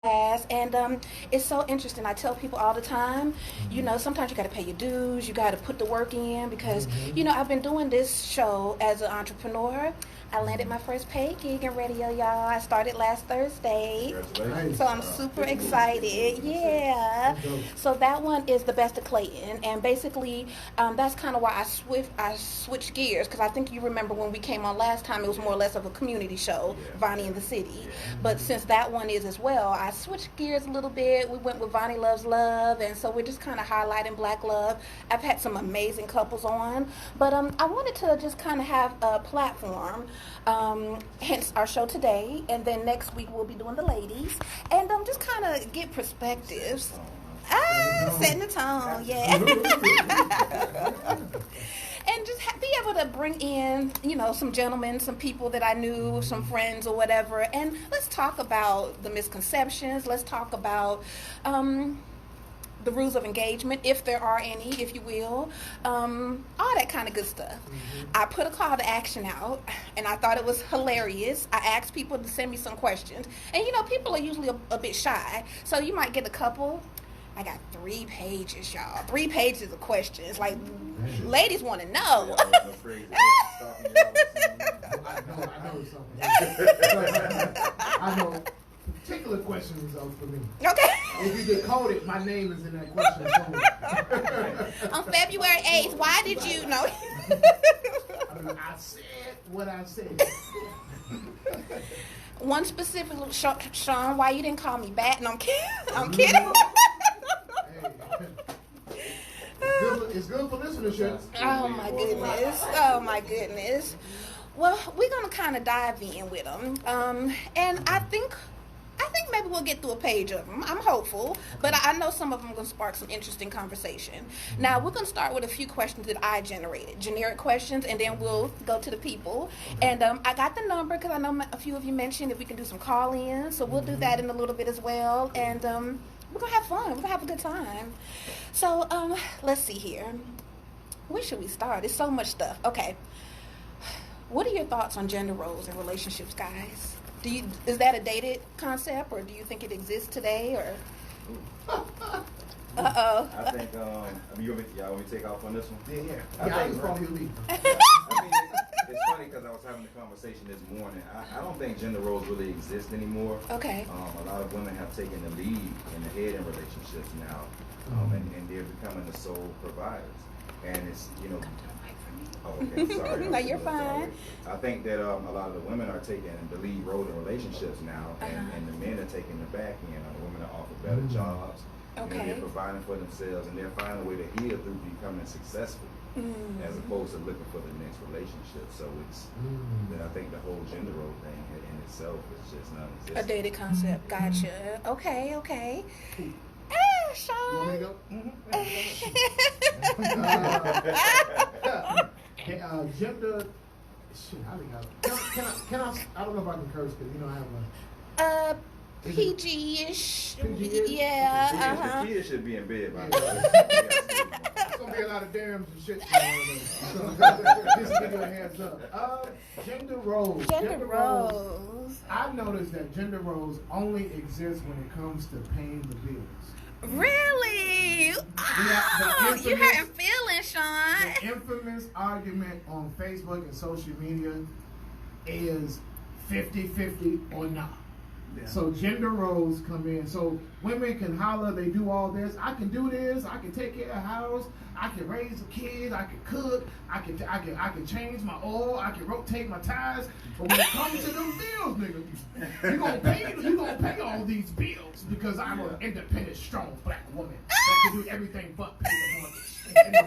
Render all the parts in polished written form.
Class, and it's so interesting. I tell people all the time, sometimes you got to pay your dues, you got to put the work in because, I've been doing this show as an entrepreneur. I landed my first paid gig in radio, y'all. I started last Thursday. Congratulations. So I'm super excited. Yeah. So that one is the best of Clayton, and basically, that's kind of why I switched gears because I think you remember when we came on last time, it was more or less of a community show, Vonnie in the City. But since that one is as well, I switched gears a little bit. We went with Vonnie Loves Love, and so we're just kind of highlighting Black love. I've had some amazing couples on, but I wanted to just kind of have a platform. Hence our show today, and then next week we'll be doing the ladies, and just kind of get perspectives. Setting the tone, yeah. And just be able to bring in, some gentlemen, some people that I knew, some friends or whatever, and let's talk about the misconceptions. Let's talk about the rules of engagement, if there are any, if you will, all that kind of good stuff. I put a call to action out, and I thought it was hilarious. I asked people to send me some questions, and people are usually a bit shy, so you might get a couple. I got 3 pages, y'all. 3 pages of questions. Like, ladies want to know. I know. Particular question was out for me. Okay. If you get coded, my name is in that question. On February 8th, why did you know? I said what I said. One specific, Sean, why you didn't call me back? No, I'm kidding. I'm kidding. It's good for listenership. Oh my goodness. Oh my goodness. Well, we're gonna kind of dive in with them, and I think maybe we'll get through a page of them. I'm hopeful, but I know some of them are going to spark some interesting conversation. Now, we're going to start with a few questions that I generated, generic questions, and then we'll go to the people. And I got the number because I know a few of you mentioned if we can do some call-ins, so we'll do that in a little bit as well. And we're going to have fun. We're going to have a good time. So let's see here. Where should we start? There's so much stuff. Okay. What are your thoughts on gender roles in relationships, guys? Is that a dated concept, or do you think it exists today, or? I think, y'all want me to take off on this one? Yeah. I think, probably leave. It's funny because I was having a conversation this morning. I don't think gender roles really exist anymore. Okay. A lot of women have taken the lead and the head in relationships now, and they're becoming the sole providers. And it's, Oh, okay. Sorry. No, you're fine. I think that a lot of the women are taking the lead role in relationships now, and the men are taking the back end. The women are offered better jobs. Okay. They're providing for themselves, and they're finding a way to heal through becoming successful, as opposed to looking for the next relationship. So it's, I think the whole gender role thing in itself is just non-existent. A dated concept. Gotcha. Okay. Sean. You want me to go? Gender. Shit, can I don't know if I can curse because I have a. PG-ish. PG-ish? Yeah. The kids should be in bed by There's gonna be a lot of dams and shit. Just to give you a heads up. Gender roles. Gender roles. I've noticed that gender roles only exist when it comes to paying the bills. Really? Oh, you hurting feelings, Sean. The infamous argument on Facebook and social media is 50-50 or not. Yeah. So gender roles come in. So women can holler, they do all this. I can do this. I can take care of the house. I can raise a kid. I can cook. I can change my oil. I can rotate my tires. But when it comes to them bills, nigga, you gonna pay all these bills because I'm an independent, strong black woman that can do everything but pay the mortgage and the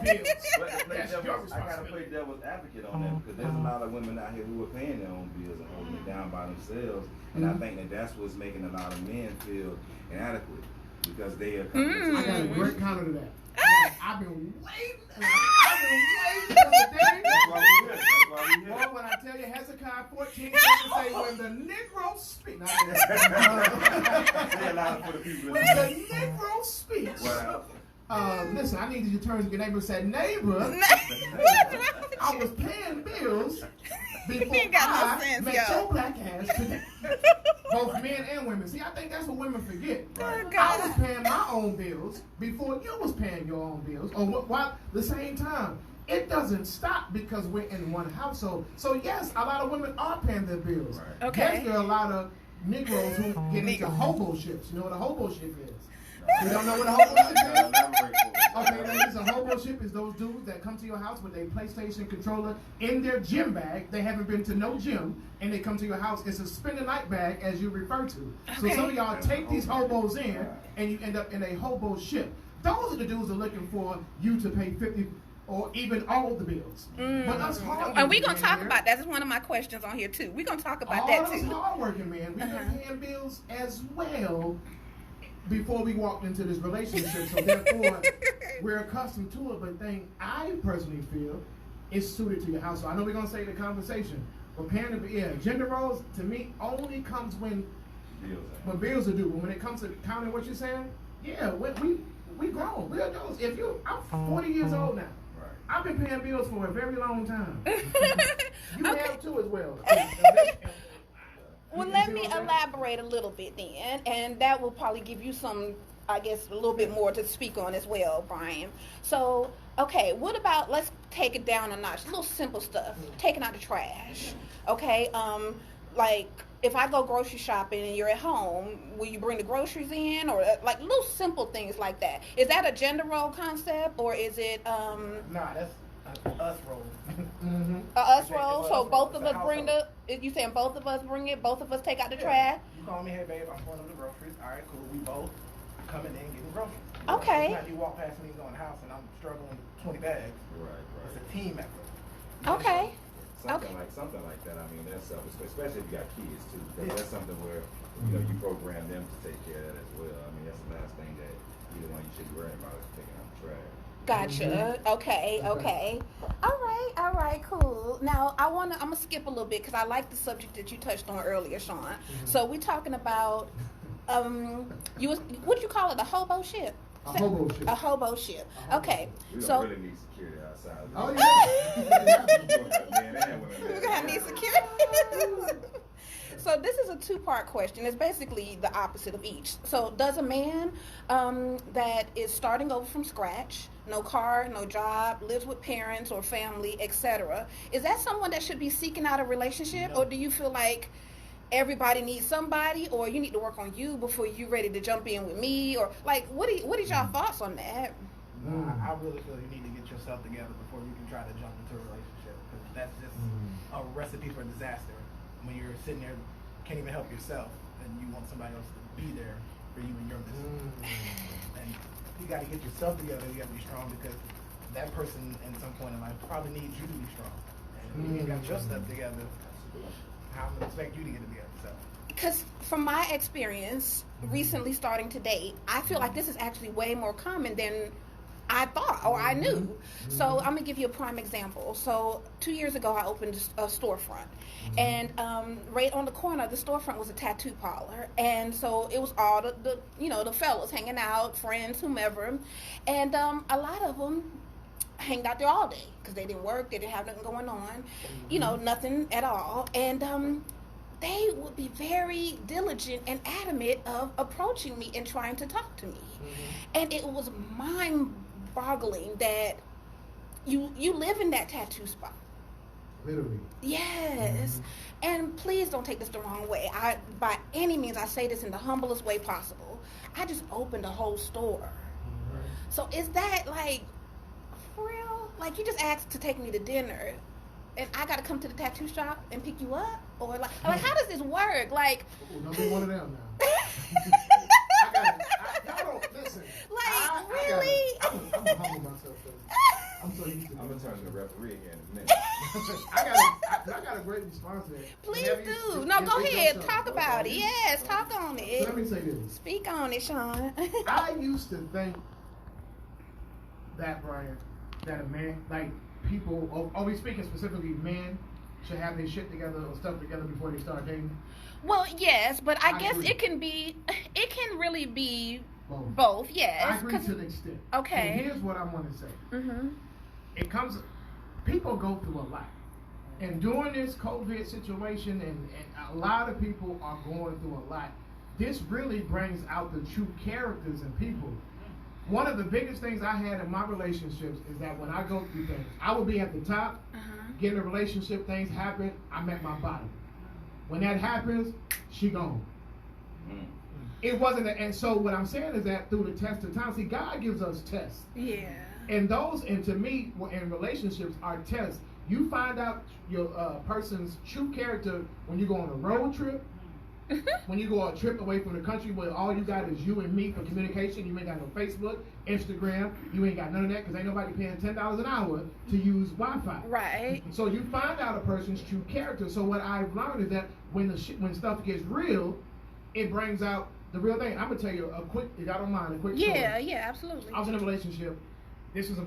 bills. I gotta play devil's advocate on that because there's a lot of women out here who are paying their own bills and holding it down by themselves. And I think that's what's making a lot of men feel inadequate because they are coming to I got a great counter to that. I've been waiting for the day. That's why we here. Boy, when I tell you Hezekiah 14, say when the Negro speaks. Say it louder for the people. When the Negro speaks. Listen, I need you to turn to your neighbor and say, neighbor, I was paying bills before You got no I sense, met yo. your black ass today. Both men and women. See, I think that's what women forget. Oh, I God. was paying my own bills before you was paying your own bills, or while the same time. It doesn't stop because we're in one household. So yes, a lot of women are paying their bills. Right. Okay. Yes, there are a lot of Negroes who get into hobo ships. You know what a hobo ship is? You don't know what a hobo ship is? Okay, ladies, a hobo ship is those dudes that come to your house with a PlayStation controller in their gym bag. They haven't been to no gym, and they come to your house. It's a spend the night bag, as you refer to. So Okay. some of y'all take these hobos in, and you end up in a hobo ship. Those are the dudes that are looking for you to pay 50 or even all the bills. But us hard And we're going to talk about that. That's one of my questions on here, too. We're going to talk about that, us too. hardworking men, we've been paying bills as well before we walked into this relationship. So therefore, we're accustomed to it. But thing I personally feel is suited to your household. I know we're gonna say the conversation, but paying gender roles to me only comes when bills are due. But when it comes to counting what you're saying, yeah, we grown, we adults. I'm 40 years old now. Right. I've been paying bills for a very long time. You Okay. have too as well. Well, let me elaborate a little bit then, and that will probably give you some, I guess, a little bit more to speak on as well, Brian. So, okay, what about, let's take it down a notch, little simple stuff, taking out the trash, okay? Like, if I go grocery shopping and you're at home, will you bring the groceries in, or like little simple things like that? Is that a gender role concept, or is it Nah, that's us role. a us Okay, role? well, So it's both a of us bring the, household. you saying both of us bring it, both of us take out the trash? You call me, hey babe, I'm going to the groceries. All right, cool. We both coming in getting groceries. Okay. It's not you walk past me going to the house and I'm struggling with 20 bags. Right, It's right. a team effort. Okay. Something like that. I mean, that's especially if you got kids too. Because that's something where you program them to take care of that as well. I mean, that's the last thing that either one you should be worrying about is taking out the trash. Gotcha. Okay. All right, cool. Now I'm gonna skip a little bit because I like the subject that you touched on earlier, Sean. So we're talking about what do you call it? A hobo ship? A hobo ship. A hobo ship. Okay. We don't So really need security outside. Oh yeah. Men and women. we're gonna need security. So this is a two-part question. It's basically the opposite of each. So does a man that is starting over from scratch, no car, no job, lives with parents or family, etc., is that someone that should be seeking out a relationship? No. Or do you feel like everybody needs somebody, or you need to work on you before you're ready to jump in with me? Or like, what is y'all thoughts on that? I really feel you need to get yourself together before you can try to jump into a relationship. Because that's just a recipe for disaster. When you're sitting there, can't even help yourself, and you want somebody else to be there for you in your business. And you got to get yourself together. You got to be strong because that person, in some point in life, probably needs you to be strong. And if you ain't got your stuff together, how am I expect you to get it together? So. Because from my experience, recently starting to date, I feel like this is actually way more common than I thought or I knew. So I'm gonna give you a prime example. So 2 years ago, I opened a storefront, and right on the corner of the storefront was a tattoo parlor, and so it was all the fellas hanging out, friends, whomever, and a lot of them hanged out there all day because they didn't work, they didn't have nothing going on, nothing at all, and they would be very diligent and adamant of approaching me and trying to talk to me. And it was mind-boggling that you live in that tattoo spot. Literally. Yes. And please don't take this the wrong way. By any means, I say this in the humblest way possible. I just opened a whole store. So is that like for real? Like you just asked to take me to dinner and I gotta come to the tattoo shop and pick you up? Or like how does this work? Like Don't be one of them now. Y'all don't listen. really? I'm gonna humble myself. I'm so used to I'm gonna this. turn to the referee here in a minute. I got a great response to that. Please Whenever do. you- No, it's go your ahead. show. Talk about it. Yes, talk on So it. let me say this. Speak on it, Sean. I used to think that, Brian, that a man, like people, are we speaking specifically men, should have their shit together or stuff together before they start dating? Well, yes, but I I guess agree. it can really be Both. both, yes. I agree 'cause- to an extent. Okay. And here's what I want to say. Mhm. People go through a lot. And during this COVID situation, and a lot of people are going through a lot, this really brings out the true characters in people. One of the biggest things I had in my relationships is that when I go through things, I would be at the top, get in a relationship, things happen, I'm at my bottom. When that happens, she gone. It wasn't, and so what I'm saying is that through the test of time, see, God gives us tests. Yeah. And those, and to me, in relationships, are tests. You find out your person's true character when you go on a road trip, when you go on a trip away from the country where all you got is you and me for communication. You ain't got no Facebook, Instagram. You ain't got none of that because ain't nobody paying $10 an hour to use Wi-Fi. Right. So you find out a person's true character. So what I've learned is that when stuff gets real, it brings out the real thing. I'm gonna tell you a quick, if y'all don't mind, a quick story. Yeah, absolutely. I was in a relationship. This was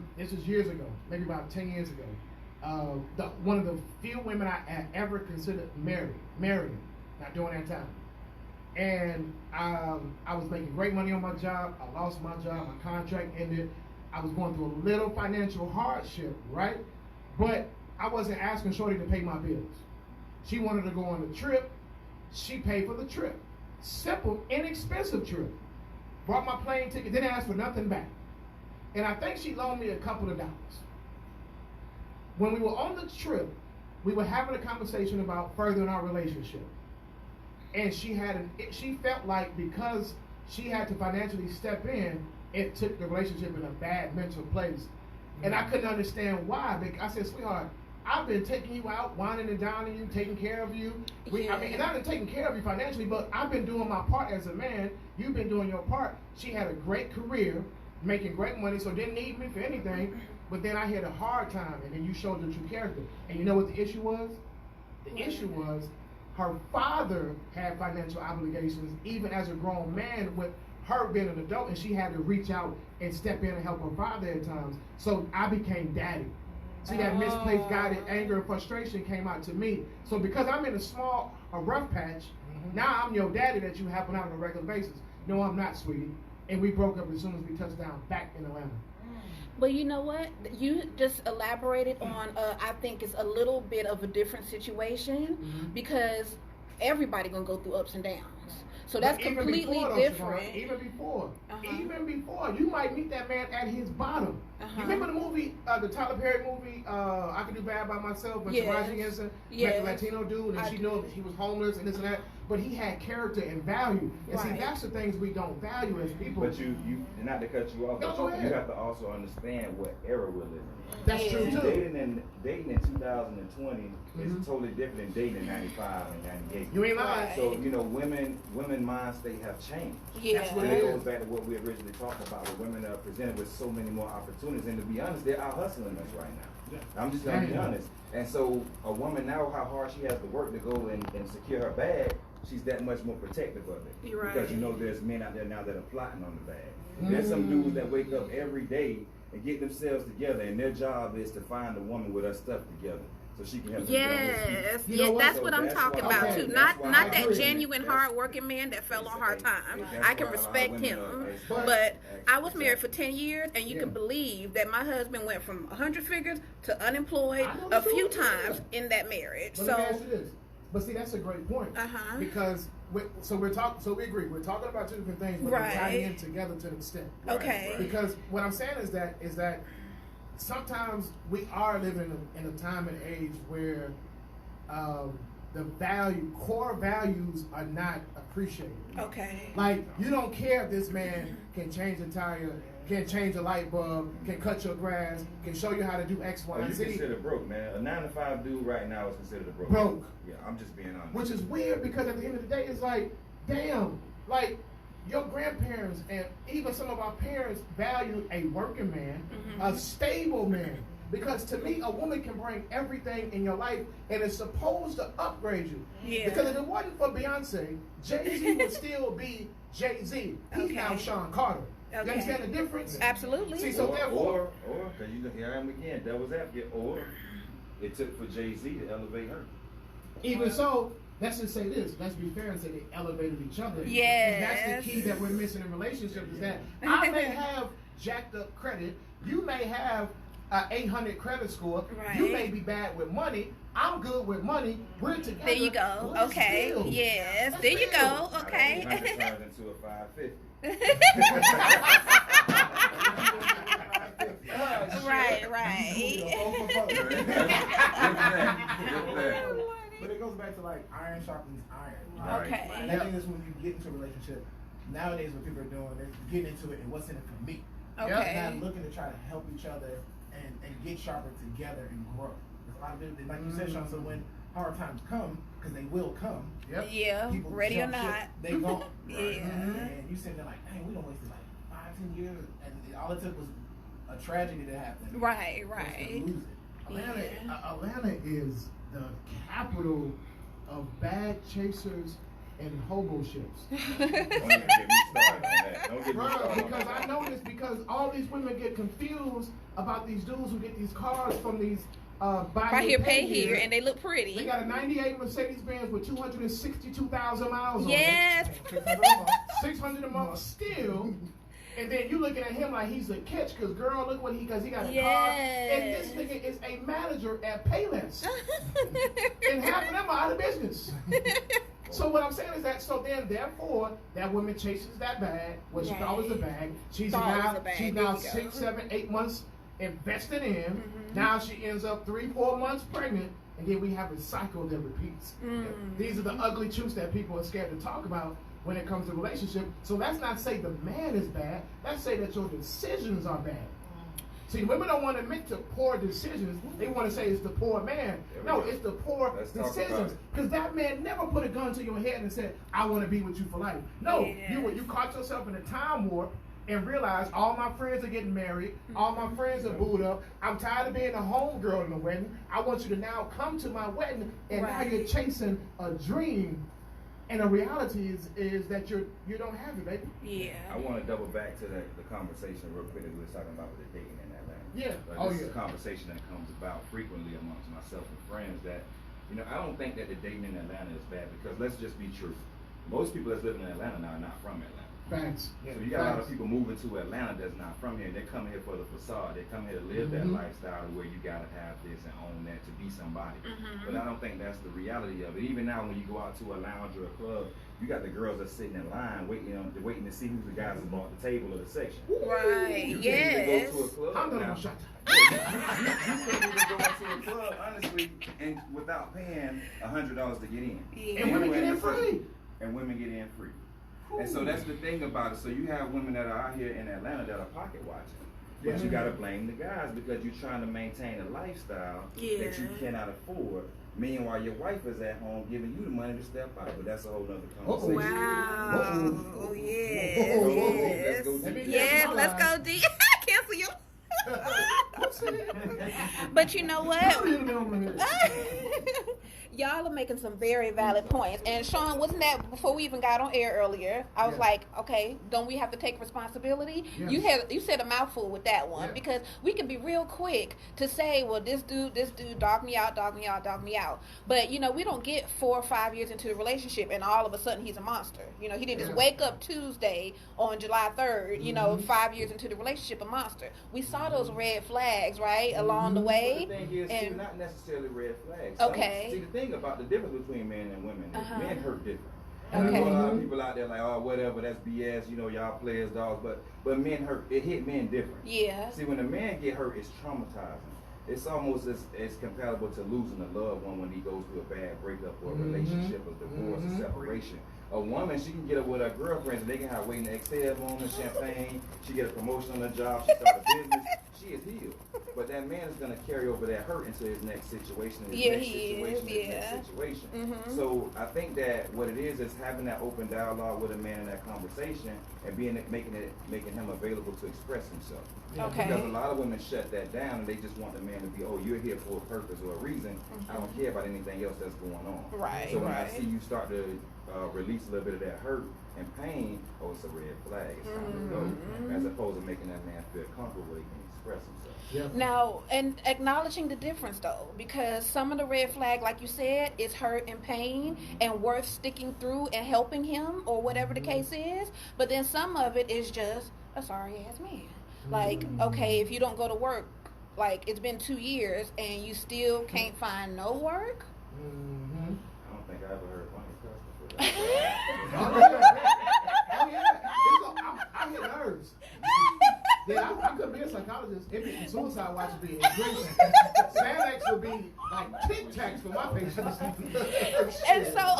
years ago, maybe about 10 years ago. One of the few women I had ever considered marrying, not during that time. And I was making great money on my job. I lost my job. My contract ended. I was going through a little financial hardship, right? But I wasn't asking Shorty to pay my bills. She wanted to go on a trip. She paid for the trip. Simple, inexpensive trip. Bought my plane ticket, didn't ask for nothing back. And I think she loaned me a couple of dollars. When we were on the trip, we were having a conversation about furthering our relationship. And she felt like because she had to financially step in, it took the relationship in a bad mental place. And I couldn't understand why. I said, sweetheart, I've been taking you out, whining and dining you, taking care of you. And I've been taking care of you financially, but I've been doing my part as a man. You've been doing your part. She had a great career, making great money, so didn't need me for anything. But then I had a hard time, and then you showed the true character. And you know what the issue was? The issue was her father had financial obligations, even as a grown man, with her being an adult, and she had to reach out and step in and help her father at times. So I became daddy. See, that misplaced guided anger and frustration came out to me. So because I'm in a rough patch, now I'm your daddy that you happen out on a regular basis. No, I'm not, sweetie. And we broke up as soon as we touched down back in Atlanta. But you know what? You just elaborated on, I think it's a little bit of a different situation because everybody gonna go through ups and downs. So that's completely different. Even before, you might meet that man at his bottom. You remember the movie, the Tyler Perry movie, I Can Do Bad by Myself, with Taraji Henson, met the Latino dude, and she knew he was homeless and this and that, but he had character and value. And see, that's the things we don't value as people. But you not to cut you off, No, go ahead. you have to also understand what era we're living in. That's true too. Dating in 2020 is totally different than dating in 95 and 98. You ain't lying. So, women mind state have changed. That's what And it it is. goes back to what we originally talked about, where women are presented with so many more opportunities. And to be honest, they're out hustling us right now. I'm just going to be honest. And so a woman now, how hard she has to work to go and secure her bag, she's that much more protective of it. You're right. Because there's men out there now that are plotting on the bag. There's some dudes that wake up every day and get themselves together, and their job is to find a woman with her stuff together, so she can help them get on their feet. You know what? That's So what I'm that's talking why- about okay, too. that's Not why not I that agree. genuine, That's- hard-working man that fell on hard times. That's I can why a lot of respect women him, are- but I was Exactly. married for 10 years, and you can believe that my husband went from 100 figures to unemployed I know a the few truth. times in that marriage. But So let me ask you this. But see, that's a great point. Because we agree. We're talking about two different things, but Right. we're tying in together to an extent. Okay. Because what I'm saying is that sometimes we are living in a time and age where the core values are not appreciated. okay. Like, you don't care if this man can change a tire, can change a light bulb, can cut your grass, can show you how to do X, Y, Oh, and you Z. consider broke, man. A 9-to-5 dude right now is considered a broke. Broke. Yeah, I'm just being honest. Which is weird because at the end of the day, it's like, damn, like your grandparents and even some of our parents valued a working man, a stable man. Because to me, a woman can bring everything in your life and is supposed to upgrade you. Yeah. Because if it wasn't for Beyonce, Jay-Z would still be Jay-Z. He's Okay. now Sean Carter. Okay. You understand the difference? Absolutely. See, so therefore, or, because here I am again, devil's advocate, or it took for Jay-Z to elevate her. even so, let's just say this. Let's be fair and say they elevated each other. Yes. And that's the key that we're missing in relationships is that I may have jacked up credit. You may have an 800 credit score. Right. You may be bad with money, I'm good with money. We're together. There you go. Let's Okay. build. Yes. Let's There you build. go. Now that Okay. 800 turns into a 550. Right. Right. But it goes back to like iron sharpens iron. Right. Okay. And I think that's when you get into a relationship. Nowadays, what people are doing, they're getting into it and what's in it for me. Okay. Not looking to try to help each other and get sharper together and grow. There's a lot of people, like you said, Sean, so when hard times come, because they will come, Yep. Yeah. people Ready or jump ship, not. they gone. Yeah. And you sitting there like, dang, we done wasted like 5-10 years, and all it took was a tragedy to happen. Right. for us to Right. lose it. Atlanta, Yeah. Atlanta is the capital of bag chasers and hobo ships. Don't even get me started on that. Don't get me Bro, started on because that. I know this because all these women get confused about these dudes who get these cars from these Buy here, pay here, and they look They pretty. got a 98 Mercedes-Benz with 262,000 miles Yes. on it. 600 a month still. And then you looking at him like he's a catch because girl, look what because he got a car. And this nigga is a manager at Payless. And half of them are out of business. So what I'm saying is that therefore that woman chases that bag, what she Right. thought was a bag. She's Thought now was a bag. she's There now you go. 6, 7, 8 months invested in. Mm-hmm. Now she ends up 3, 4 months pregnant, and then we have a cycle that repeats. Mm. These are the ugly truths that people are scared to talk about when it comes to relationship. So let's not say the man is bad. Let's say that your decisions are bad. See, women don't want to admit to poor decisions. They want to say it's the poor man. There we No, go. it's the poor Let's talk about decisions. it. Because that man never put a gun to your head and said, "I want to be with you for life." No, Yes. you caught yourself in a time warp and realized all my friends are getting married, all my friends are booed up. I'm tired of being a homegirl in the wedding. I want you to now come to my wedding, and now Right. you're chasing a dream. And the reality is that you don't have it, baby. Yeah. I want to double back to the conversation real quick that we were talking about with the dating in Atlanta. Yeah. This is a conversation that comes about frequently amongst myself and friends that, I don't think that the dating in Atlanta is bad because let's just be true. Most people that's living in Atlanta now are not from Atlanta. Facts. So you got a lot of people moving to Atlanta that's not from here. They're coming here for the facade. They come here to live that Mhm. lifestyle where you gotta have this and own that to be somebody. Mhm. But I don't think that's the reality of it. Even now, when you go out to a lounge or a club, you got the girls that's sitting in line waiting to see who's the guys that bought the table or the section. Right. You can't Yes. even go to a club I'm now. gonna shut You can't even go into a club honestly and without paying $100 to get in. Yeah. And women get in Anyway, free. And women get in free. And so that's the thing about it. So you have women that are out here in Atlanta that are pocket watching. But you gotta blame the guys because you're trying to maintain a lifestyle that you Yeah. cannot afford. Meanwhile, your wife is at home giving you the money to step out. But that's a whole other Uh-oh. conversation. Wow. Uh-oh. Yes. Uh-oh. Yes. Let's go deep. Yes. Let's go deep. Cancel you. But you know what? Y'all are making some very valid points. And Sean, wasn't that before we even got on air earlier? I was Yeah. like, okay, don't we have to take responsibility? Yes. You said a mouthful with that one Yeah. because we can be real quick to say, well, this dude, dog me out. But we don't get 4 or 5 years into the relationship and all of a sudden he's a monster. He didn't just Yeah. wake up Tuesday on July 3rd, 5 years into the relationship, a monster. We saw those red flags, right, along the way. But the thing is, too, And not necessarily red flags. Okay. See, the thing about the difference between men and women is Uh-huh. men hurt different. And Okay. I know a lot of people out there like, oh, whatever, that's BS, y'all play as dogs. But men hurt. It hit men different. yeah. See, when a man get hurt, it's traumatizing. It's almost as comparable to losing a loved one when he goes through a bad breakup or a relationship, a divorce, a separation. A woman, she can get up with her girlfriends and they can have waiting to exhale on the champagne. She get a promotion on her job. She start a business. She is healed. But that man is going to carry over that hurt into his next situation, his Yeah, next he situation, is, his yeah. next situation. Mhm. So I think that what it is having that open dialogue with a man in that conversation and making him available to express himself. Okay. Because a lot of women shut that down and they just want the man to be, oh, you're here for a purpose or a reason. I don't care about anything else that's going on. Right, So when right. I see you start to release a little bit of that hurt and pain, oh, it's a red flag. It's time to go. As opposed to making that man feel comfortable where he can express himself. Now, and acknowledging the difference though, because some of the red flag, like you said, is hurt and pain and worth sticking through and helping him or whatever the case is. But then some of it is just a sorry ass man. Like, okay, if you don't go to work Like, it's been 2 years and you still can't find no work? Mm-hmm. I don't think I ever heard one cuss before. Oh yeah. I get nerves. Yeah, I could be a psychologist if the suicide watch would be increasing. Xanax would be like Tic Tacs for my patients. And so,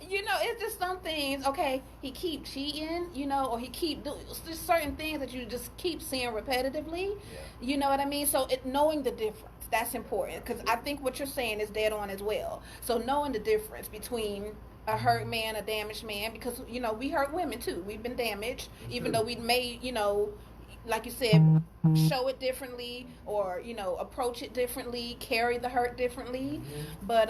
you know, it's just some things, okay, he keep cheating, you know, or he keep doing just certain things that you just keep seeing repetitively. You know what I mean? So knowing the difference, that's important, because I think what you're saying is dead on as well. So knowing the difference between a hurt man, a damaged man, because, you know, we hurt women too. We've been damaged, even though we may, you know, like you said, show it differently, or, you know, approach it differently, carry the hurt differently. But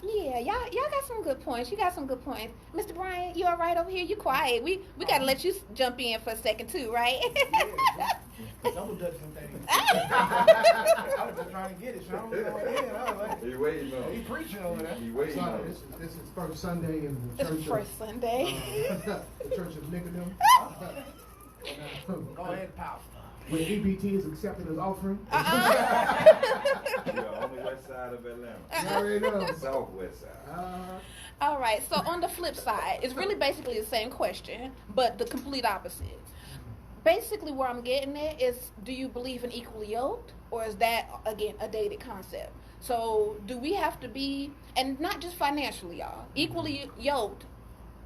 yeah, y'all got some good points. You got some good points. Mr. Bryant, you all right over here? You quiet. We got to let you jump in for a second too, right? Double dutch some things. I was just trying to get it, Sean. He waiting on. He preaching over there. He waiting on. This is first Sunday in the church. It's first Sunday. The church of Nicodem. Go ahead, Pastor. When EBT is accepted as offering. You're on the west side of Atlanta. You already know. Southwest side. All right, so on the flip side, it's really basically the same question, but the complete opposite. Basically, where I'm getting at is, do you believe in equally yoked, or is that, again, a dated concept? So do we have to be, and not just financially, y'all, equally yoked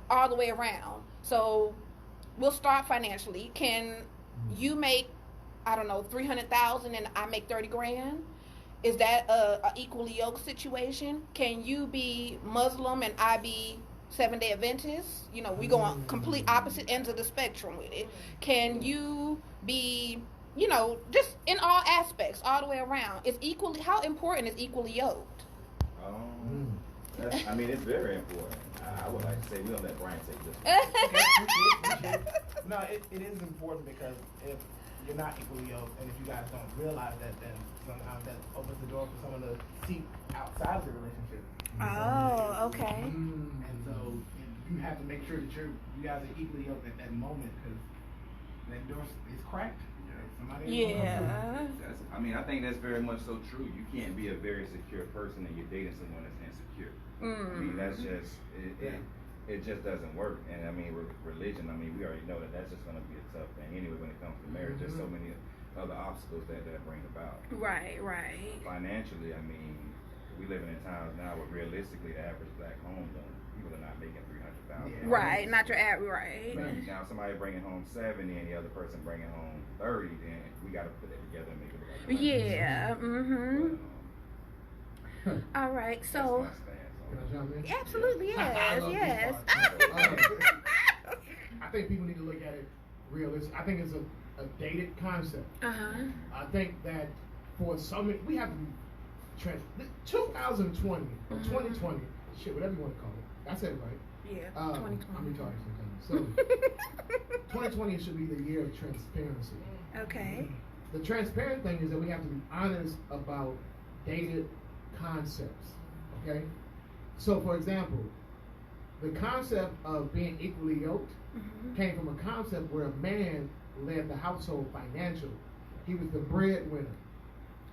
all the way around? So we'll start financially. Can you make, I don't know, 300,000 and I make 30 grand? Is that a equally yoked situation? Can you be Muslim and I be 7-day Adventist? You know, we go on complete opposite ends of the spectrum with it. Can you be, you know, just in all aspects, all the way around? Is equally, how important is equally yoked? I mean, it's very important. I would like to say, we don't let Brian take this one. No, it is important, because if you're not equally yoked, and if you guys don't realize that, then sometimes that opens the door for someone to seek outside of the relationship. Oh, okay. And so you have to make sure that you guys are equally yoked at that moment, because that door is cracked. Yeah. I mean, I think that's very much so true. You can't be a very secure person and you're dating someone that's insecure. I mean, that's just, it just doesn't work. And I mean, religion, I mean, we already know that that's just going to be a tough thing anyway when it comes to marriage. There's so many other obstacles that bring about. Right. Financially, I mean, we living in times now where realistically the average black home, people are not making $300,000. Right, not your average, right. Now somebody bringing home 70 and the other person bringing home 30, then we got to put that together and make it look like Yeah, all right, so. Absolutely, yes. I think people need to look at it realistic. I think it's a dated concept. I think that for so many, we have to be 2020 or 2020, shit, whatever you want to call it. I said it right. Yeah, 2020. I'm retarded sometimes. So 2020 should be the year of transparency. Okay. The transparent thing is that we have to be honest about dated concepts. Okay? So, for example, the concept of being equally yoked came from a concept where a man led the household financially. He was the breadwinner.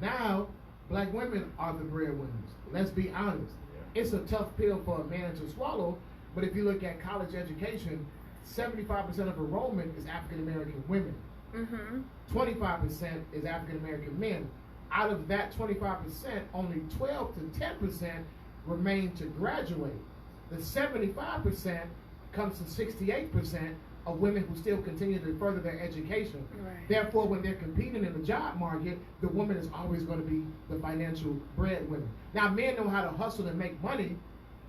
Now, black women are the breadwinners. Let's be honest. It's a tough pill for a man to swallow, but if you look at college education, 75% of enrollment is African American women. 25% is African American men. Out of that 25%, only 12 to 10% remain to graduate. The 75% comes to 68% of women who still continue to further their education. Therefore, when they're competing in the job market, the woman is always going to be the financial breadwinner. Now, men know how to hustle and make money,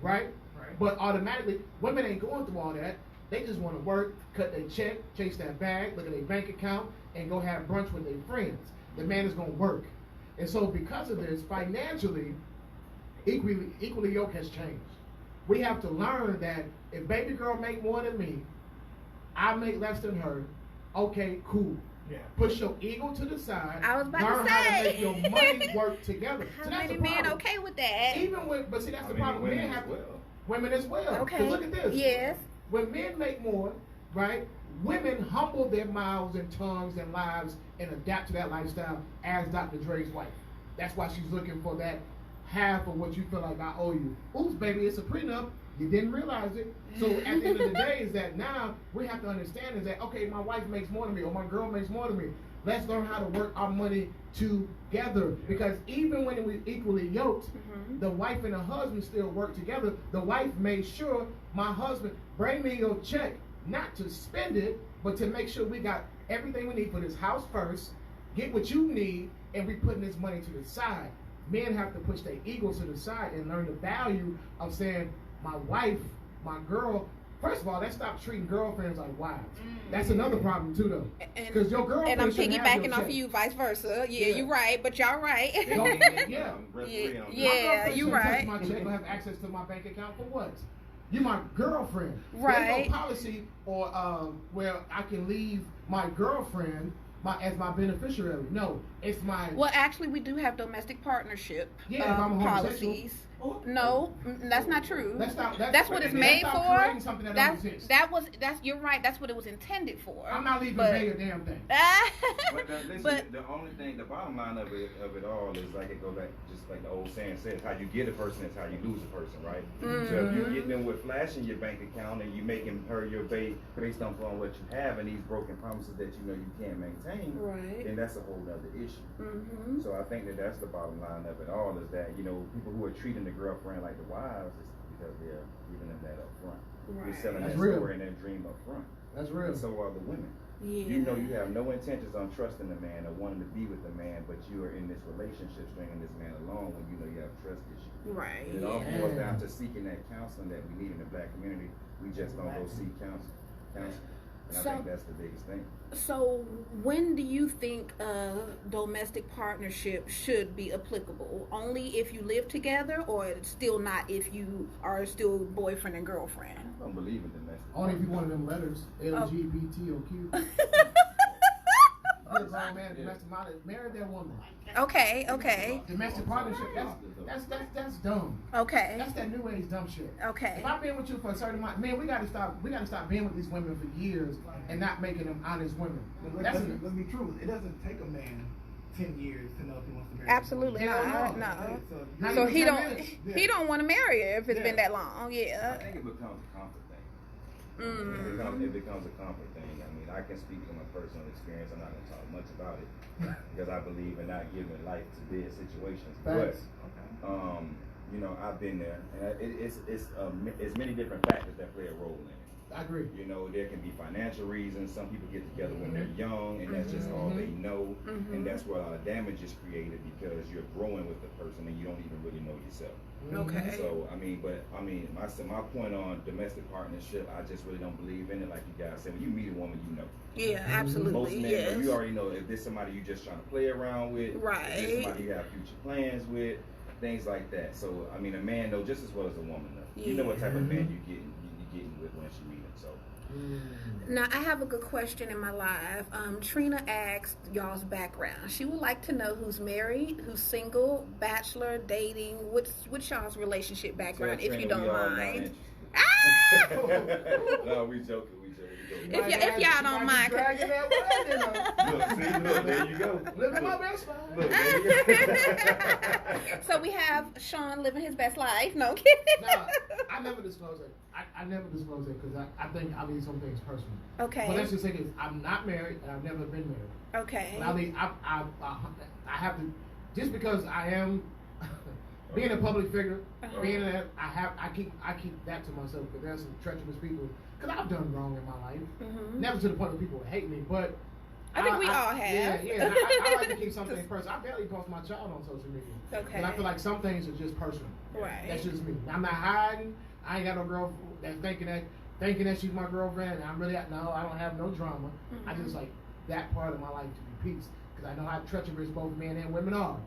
right? But automatically, women ain't going through all that. They just want to work, cut their check, chase that bag, look at their bank account, and go have brunch with their friends. The man is going to work. And so because of this, financially, equally yoke has changed. We have to learn that if baby girl make more than me, I make less than her, okay, cool. Push your ego to the side. I was about learn to say. how to make your money work together. How So that's many the men problem. okay with that? Even with, but see, that's the problem. Women Men as have well. women as well. Okay. 'Cause look at this. Yes. When men make more, right? Women humble their mouths and tongues and lives and adapt to that lifestyle as Dr. Dre's wife. That's why she's looking for that half of what you feel like I owe you. Oops, baby, it's a prenup. You didn't realize it. So at the end of the day is that now we have to understand is that, okay, my wife makes more than me or my girl makes more than me. Let's learn how to work our money together. Because even when we're equally yoked, the wife and the husband still work together. The wife made sure my husband, bring me your check, not to spend it, but to make sure we got everything we need for this house first, get what you need, and we putting this money to the side. Men have to push their egos to the side and learn the value of saying, my wife, my girl. First of all, let's stop treating girlfriends like wives. That's another problem too, though. Because your girlfriend and I'm shouldn't have piggybacking your off check. of you, vice versa. Yeah, you're right, but y'all right. Yeah. Yeah, you right. My check will have access to my bank account for what? You're my girlfriend. Right. There's no policy or where I can leave my girlfriend as my beneficiary. No, it's my. Well, actually, we do have domestic partnership Yeah, if I'm homosexual. policies. No, that's not true. That's what it's let's made stop for. creating something that don't exist. You're right. That's what it was intended for. I'm not leaving but, Bay a damn thing. But listen, the only thing, the bottom line of it all is like it goes back, just like the old saying says, how you get a person is how you lose a person, right? So if you get them with flash in your bank account and you making her your bait based on what you have and these broken promises that you know you can't maintain, Right. then that's a whole other issue. So I think that's the bottom line of it all is that, you know, people who are treating the girlfriend like the wives is because they're giving them that up front. Right. They're selling That's that real. story and that dream up front. That's real. And so are the women. Yeah. You know you have no intentions on trusting the man or wanting to be with the man, but you are in this relationship stringing this man along when you know you have trust issues. Right. And it all boils down to seeking that counseling that we need in the black community. We just don't go seek counsel. And I think that's the biggest thing. So, when do you think domestic partnership should be applicable? Only if you live together, or still not if you are still boyfriend and girlfriend? I don't believe in domestic. Only if you one of them letters, LGBTOQ. Grown man, domestic partner, marry that woman. Okay. Domestic partnership, that's dumb. Okay. That's that new age dumb shit. Okay. If I've been with you for a certain amount, man, we gotta stop being with these women for years and not making them honest women. Let's be true. It doesn't take a man 10 years to know if he wants to marry. Absolutely Hell not. no. No. Not So even he 10 don't minutes. he don't want to marry her if it's Yeah. been that long. I Yeah. think it becomes a comfort thing. It becomes a comfort thing. I mean, I can speak from a personal experience. I'm not going to talk much about it because I believe in not giving life to dead situations. Facts. But, you know, I've been there, and it's many different factors that play a role in it. I agree. You know, there can be financial reasons. Some people get together when they're young, and that's just all they know. And that's where a lot of damage is created because you're growing with the person and you don't even really know yourself. Okay. So, my point on domestic partnership, I just really don't believe in it. Like you guys said, when you meet a woman, you know. Yeah, Most absolutely. men, Yes. you already know if there's somebody you just trying to play around with, Right. if there's somebody you have future plans with, things like that. So, I mean, a man knows just as well as a woman knows. You know what type of man you're getting with once you meet him. So. Now, I have a good question in my live. Trina asked y'all's background. She would like to know who's married, who's single, bachelor, dating. What's y'all's relationship background, if you don't mind? No, we joking. If y'all don't mind. Dragging that way, Look, there you go. living my best life. Look, there you go. So we have Sean living his best life. No kidding. No, I never disclose it. I never disclose it because I think I leave some things personal. Okay. But let's just say this: I'm not married and I've never been married. Okay. But I have to, just because I am being a public figure, being that I keep that to myself because there's some treacherous people. Because I've done wrong in my life, never to the point where people would hate me, but I think we all have. Yeah. I like to keep some things personal. I barely post my child on social media. Okay. And I feel like some things are just personal. Right. That's just me. I'm not hiding. I ain't got no girl that's thinking that she's my girlfriend. And I don't have no drama. I just like that part of my life to be peace. Because I know how treacherous both men and women are.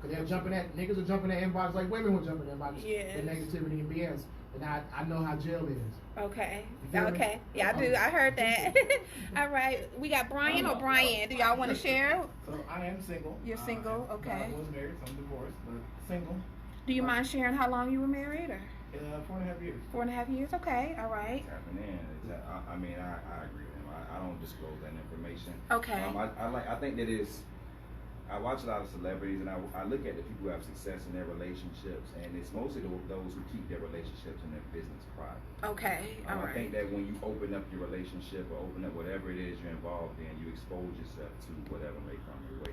Because niggas are jumping at inbox like women were jumping at inbox. Yes. The negativity and BS. And I know how jail is. Okay. You feel me? Okay. Yeah, I do. I heard that. All right. We got Brian or Brian. Do y'all want to share? So I am single. You're single? Okay. I was married, so I'm divorced, but single. Do you mind sharing how long you were married? Or? 4.5 years. 4.5 years. Okay. All right. Tapping in. I mean, I agree with him. I don't disclose that information. Okay. I think that is. I watch a lot of celebrities, and I look at the people who have success in their relationships, and it's mostly those who keep their relationships and their business private. Okay. All right. I think that when you open up your relationship or open up whatever it is you're involved in, you expose yourself to whatever may come your way.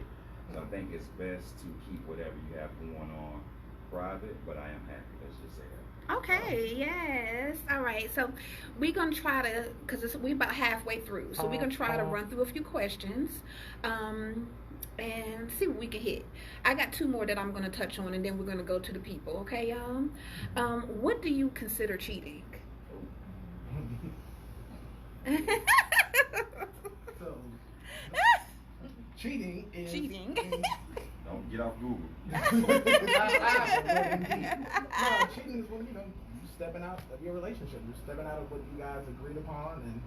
So I think it's best to keep whatever you have going on private, but I am happy. Let's just say that. Okay, yes. All right. So we're going to try to, because we're about halfway through, so we're going to try to run through a few questions and see what we can hit. I got 2 more that I'm going to touch on, and then we're going to go to the people. Okay, y'all? What do you consider cheating? So, cheating is... Cheating. Don't get off Google. No, cheating is when, you stepping out of your relationship. You're stepping out of what you guys agreed upon,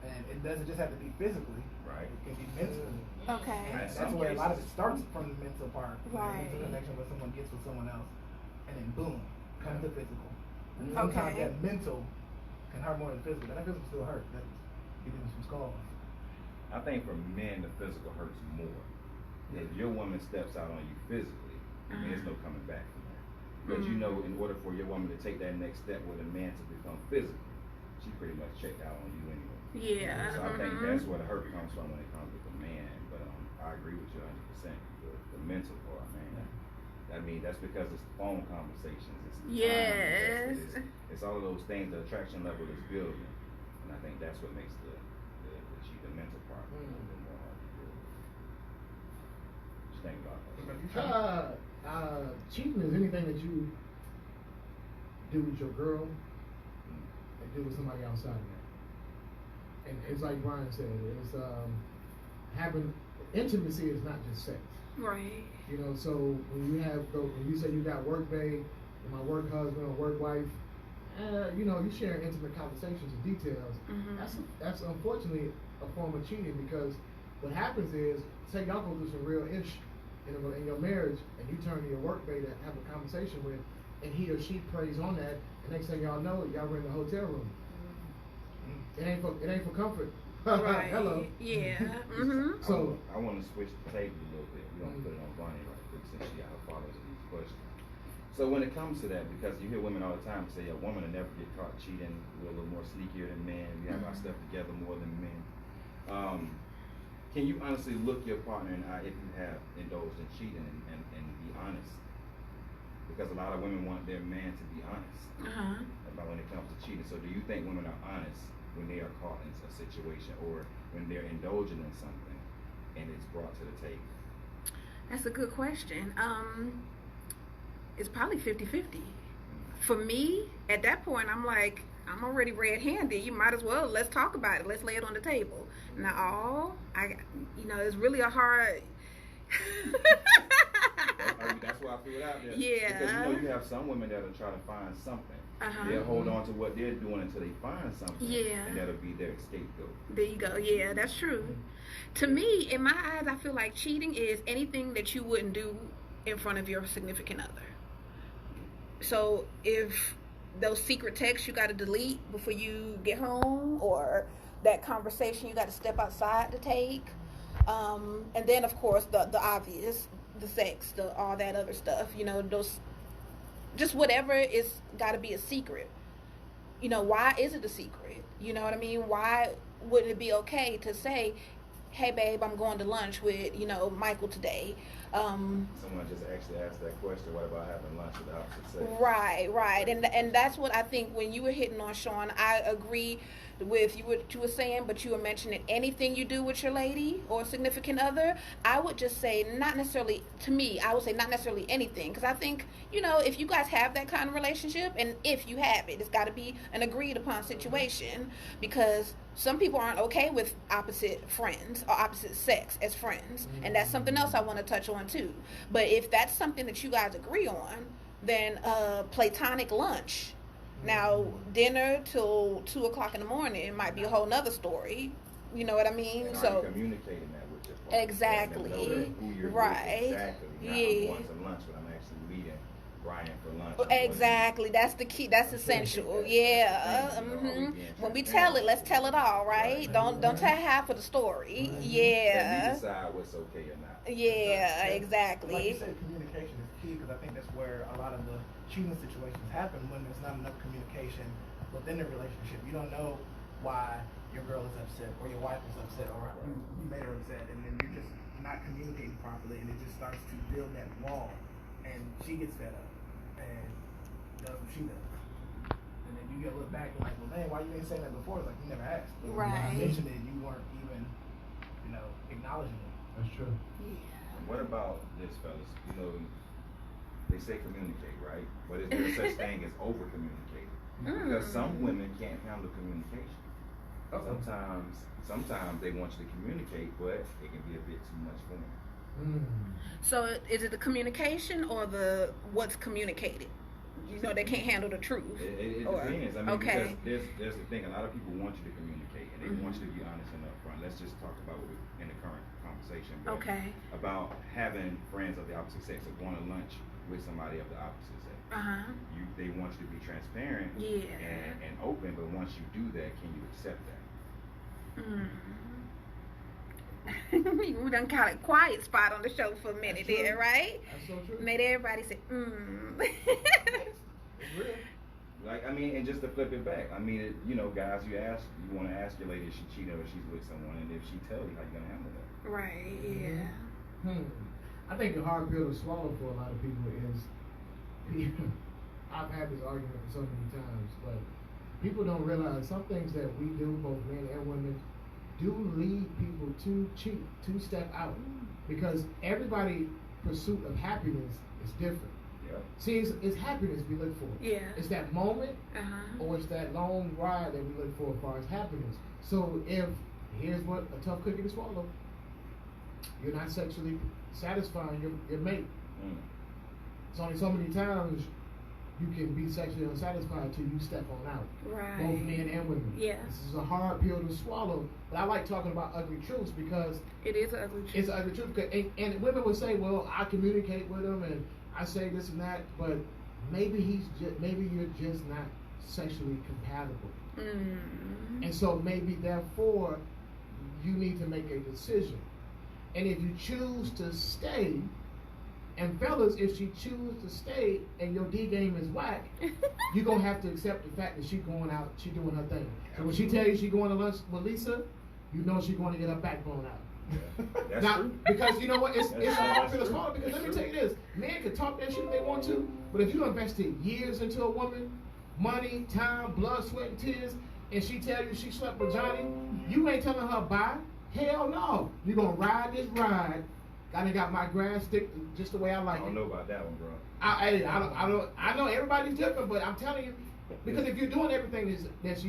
and it doesn't just have to be physically. Right. It can be mentally. Okay. And Right. that's where a lot of it starts, from the mental part. Right. The mental connection where someone gets with someone else, and then boom, comes the physical. And sometimes Okay. that mental can hurt more than physical. That physical still hurt. That's giving some scars. I think for men, the physical hurts more. If your woman steps out on you physically, there's no coming back from that. Because you know, in order for your woman to take that next step with a man to become physical, she pretty much checked out on you anyway. Yeah. So I think that's where the hurt comes from when it comes with the man. But I agree with you 100%. The mental part, man. I mean, that's because it's phone conversations. It's the Yes. time, it's all of those things. The attraction level is building, and I think that's what makes the mental part a little bit more hard to deal with. What you think about that? Cheating is anything that you do with your girl and do with somebody outside of that. And it's like Brian said, it's having intimacy is not just sex. Right. So when you say you got work babe, and my work husband or work wife, you share intimate conversations and details. That's unfortunately a form of cheating, because what happens is, say y'all go through some real ish in your marriage, and you turn to your work babe to have a conversation with, and he or she preys on that, and next thing y'all know, y'all were in the hotel room. It ain't for comfort. Right. Hello. Yeah. So I want to switch the table a little bit. We're gonna put it on Bonnie right quick since she got her followers in these questions. So when it comes to that, because you hear women all the time say a woman will never get caught cheating. We're a little more sneakier than men. We have our stuff together more than men. Can you honestly look your partner in the eye if you have indulged in cheating and be honest? Because a lot of women want their man to be honest about when it comes to cheating. So do you think women are honest when they are caught in a situation, or when they're indulging in something and it's brought to the table? That's a good question. It's probably 50-50. For me, at that point, I'm like, I'm already red-handed. You might as well, let's talk about it. Let's lay it on the table. Now, it's really a hard... That's why I threw it out there. Yeah. Because you have some women that'll try to find something. They'll hold on to what they're doing until they find something. Yeah. And that'll be their scapegoat. There you go. Yeah, that's true. To me, in my eyes, I feel like cheating is anything that you wouldn't do in front of your significant other. So if those secret texts you got to delete before you get home, or that conversation you got to step outside to take, and then of course the obvious, the sex, all that other stuff, those, just whatever is got to be a secret. Why is it a secret? You know what I mean? Why wouldn't it be okay to say, hey babe, I'm going to lunch with Michael today? Someone just actually asked that question, what about having lunch with the opposite sex? Right. And that's what I think when you were hitting on, Sean, I agree with what you were saying, but you were mentioning anything you do with your lady or significant other. I would just say not necessarily, to me, I would say not necessarily anything, because I think, if you guys have that kind of relationship, and if you have it, it's got to be an agreed upon situation, because some people aren't okay with opposite friends or opposite sex as friends, and that's something else I want to touch on too. But if that's something that you guys agree on, then platonic lunch. Now, dinner till 2 o'clock in the morning, it might be a whole nother story. You know what I mean? And so are you communicating that with your partner? Exactly. Letting them know that who you're right. with exactly. Not I'm going to lunch, but I'm actually meeting Brian for lunch. Exactly. That's the key. That's essential. Yeah. When we tell it, let's tell it all, right? Don't tell half of the story. Yeah. Let me decide what's okay or not. Yeah, exactly. Like you said, communication is key because I think that's where a lot of the cheating situations happen when there's not enough communication within the relationship. You don't know why your girl is upset or your wife is upset or you made her upset, and then you're just not communicating properly, and it just starts to build that wall, and she gets fed up, and does what she does. And then you get a look back and like, well, man, why you didn't say that before? It's like, you never asked. Right. When I mentioned it, you weren't even, acknowledging it. That's true. And what about this, fellas? They say communicate, right? But is there such thing as over communicating? Because some women can't handle communication. Sometimes they want you to communicate, but it can be a bit too much for them. So is it the communication or the what's communicated? They can't handle the truth. It depends. I mean, because there's the thing. A lot of people want you to communicate, and they want you to be honest and upfront. Let's just talk about what in the current conversation. About having friends of the opposite sex or going to lunch with somebody of the opposite sex. They want you to be transparent and open, but once you do that, can you accept that? We done caught a quiet spot on the show for a minute there, right? That's so true. Made everybody say, It's real. And just to flip it back, guys, you want to ask your lady if she cheated or she's with someone, and if she tells you, how you gonna handle that? Right, yeah. I think the hard pill to swallow for a lot of people is, I've had this argument so many times, but people don't realize some things that we do, both men and women, do lead people to cheat, to step out. Because everybody's pursuit of happiness is different. Yep. See, it's happiness we look for. Yeah. It's that moment, or it's that long ride that we look for as far as happiness. So here's what a tough cookie to swallow. You're not sexually satisfying your mate. It's only so many times you can be sexually unsatisfied till you step on out. Right. Both men and women. Yeah. This is a hard pill to swallow. But I like talking about ugly truths because it is an ugly truth. It's an ugly truth. And women would say, well, I communicate with him and I say this and that, but maybe you're just not sexually compatible. And so maybe therefore you need to make a decision. And if you choose to stay, and fellas, if she chooses to stay and your D game is whack, you're gonna have to accept the fact that she going out, she doing her thing. So when she tell you she going to lunch with Lisa, you know she's going to get her backbone out. That's now, true. because you know what, it's hard for the smaller. Because let me tell you this: men can talk that shit if they want to, but if you invested years into a woman, money, time, blood, sweat, and tears, and she tell you she slept with Johnny, you ain't telling her bye. Hell no! You're gonna ride this ride. I done got my grass stick just the way I like it. I don't know about that one, bro. I know everybody's different, but I'm telling you, because if you're doing everything if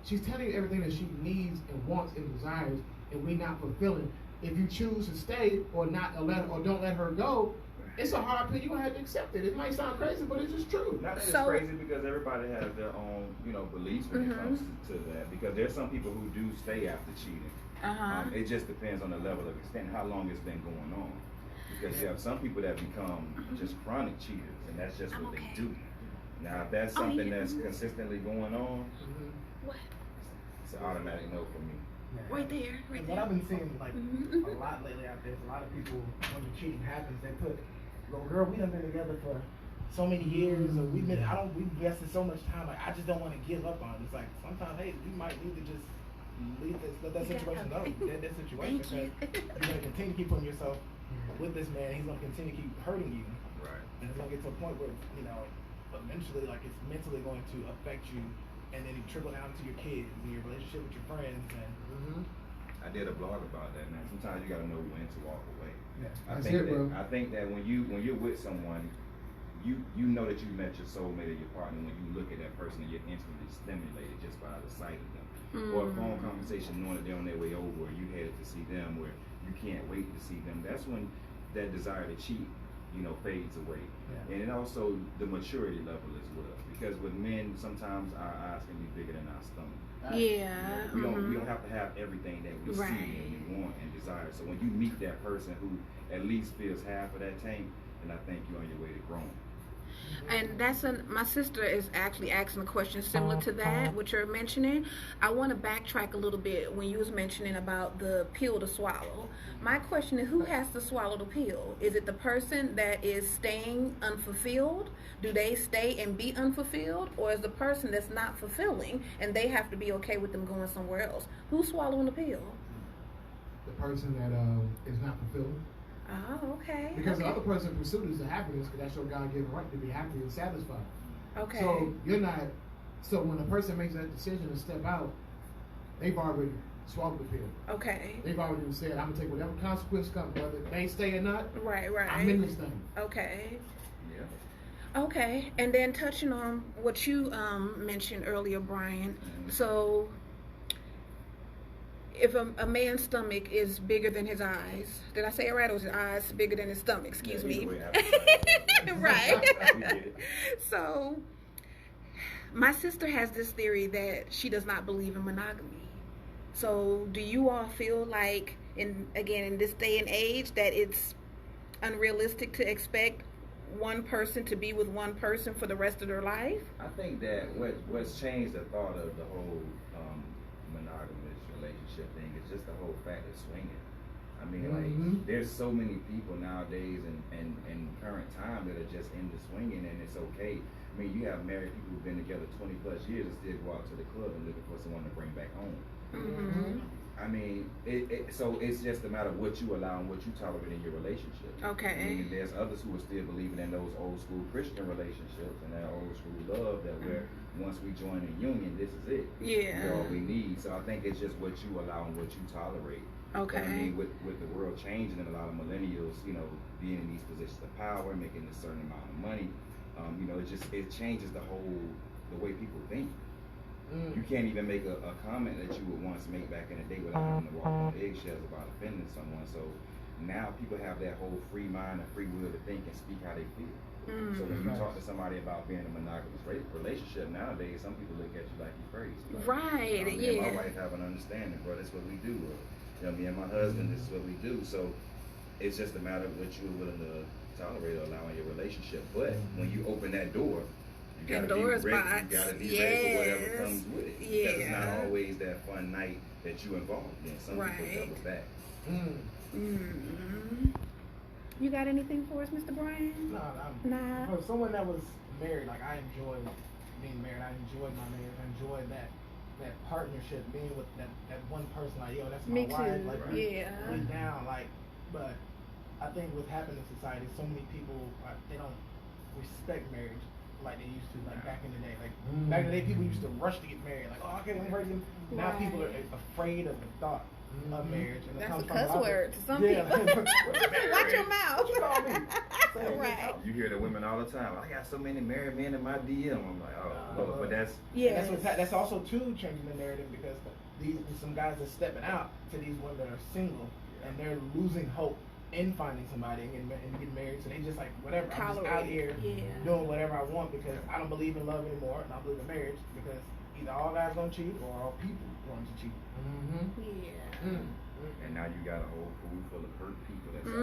she's telling you everything that she needs and wants and desires, and we not fulfilling, if you choose to stay or don't let her go, it's a hard pill. You're gonna have to accept it. It might sound crazy, but it's just true. Not that it's crazy because everybody has their own, beliefs when it comes to that. Because there's some people who do stay after cheating. It just depends on the level of extent, how long it's been going on. Because you have some people that become just chronic cheaters, and that's just what they do. Now, if that's something that's consistently going on, it's an automatic no for me. Right there. What I've been seeing a lot lately out there is a lot of people, when the cheating happens, they put, well, girl, we done been together for so many years, or we've invested so much time. Like, I just don't want to give up on it. It's like sometimes, hey, you might need to just let that situation go. That situation, because you're gonna continue to keep putting yourself with this man. He's gonna continue to keep hurting you, Right. and it's gonna get to a point where eventually, like, it's mentally going to affect you, and then it trickle down to your kids and your relationship with your friends. And I did a blog about that, man. Sometimes you gotta know when to walk away. That's it, bro. I think that when you're with someone, you know that you met your soulmate or your partner when you look at that person and you're instantly stimulated just by the sight of them. Or a phone conversation knowing that they're on their way over, or you headed to see them, where you can't wait to see them. That's when that desire to cheat, fades away. And then also the maturity level as well. Because with men, sometimes our eyes can be bigger than our stomach. Yeah. We don't have to have everything that we see and we want and desire. So when you meet that person who at least fills half of that tank, then I think you're on your way to growing. And my sister is actually asking a question similar to that, what you're mentioning. I want to backtrack a little bit when you was mentioning about the pill to swallow. My question is, who has to swallow the pill? Is it the person that is staying unfulfilled? Do they stay and be unfulfilled? Or is the person that's not fulfilling and they have to be okay with them going somewhere else? Who's swallowing the pill? The person that is not fulfilled. Oh, okay. Because the other person pursued is the happiness, because that's your God-given right to be happy and satisfied. Okay. So you're not. So when a person makes that decision to step out, they've already swallowed the pill. Okay. They've already said, "I'm gonna take whatever consequence comes, whether they stay or not. Right. I'm in this thing." Okay. Yeah. Okay. And then touching on what you mentioned earlier, Brian. So if a man's stomach is bigger than his eyes, did I say it right? Or is his eyes bigger than his stomach? Excuse me. Right. So my sister has this theory that she does not believe in monogamy. So do you all feel like, in this day and age, that it's unrealistic to expect one person to be with one person for the rest of their life? I think that what's changed the thought of the whole monogamous relationship thing is just the whole fact of swinging. I mean, like, there's so many people nowadays in current time that are just into swinging, and it's okay. I mean, you have married people who've been together 20 plus years and still go out to the club and looking for someone to bring back home. Mm-hmm. I mean, so it's just a matter of what you allow and what you tolerate in your relationship. Okay. I mean, there's others who are still believing in those old school Christian relationships and that old school love that where once we join a union, this is it. Yeah. We're all we need. So I think it's just what you allow and what you tolerate. Okay. But I mean, with the world changing and a lot of millennials, you know, being in these positions of power, making a certain amount of money, you know, it changes the way people think. You can't even make a comment that you would once make back in the day without having to walk on eggshells about offending someone. So now people have that whole free mind and free will to think and speak how they feel. So when you talk to somebody about being in a monogamous relationship nowadays, some people look at you like you're crazy. Like, Right, me and yeah. my wife have an understanding, bro. That's what we do. Or, you know, me and my husband, this is what we do. So it's just a matter of what you're willing to tolerate or allow in your relationship. But when you open that door, you gotta Pandora's be ready. box. You gotta be ready for whatever Yes. comes with it. Yeah. Because it's not always that fun night that you involved in. Some Right. people double back. You got anything for us, Mr. Brian? Nah. For someone that was married, like, I enjoyed being married. I enjoyed my marriage. I enjoyed that partnership, being with that one person. Like, yo, that's my Me wife. too. Like, Yeah. went down. Like, but I think what's happened in society, so many people they don't respect marriage like they used to, like back in the day. Like back in the day, people used to rush to get married. Like, oh, I can't wait to. Now Right. people are afraid of the thought of marriage. And it That's comes a from cuss other- word to some Yeah. people. Watch your mouth. What you call me? Say Right. You hear the women all the time. I got so many married men in my DM. I'm like, oh, Lord. But that's Yes. That's also too changing the narrative, because these some guys are stepping out to these women that are single and they're losing hope in finding somebody and getting married. So they just like, whatever, I'm just out here doing whatever I want because I don't believe in love anymore and I believe in marriage, because either all guys gonna cheat or all people going to cheat. Yeah. and now you got a whole pool full of hurt people that's out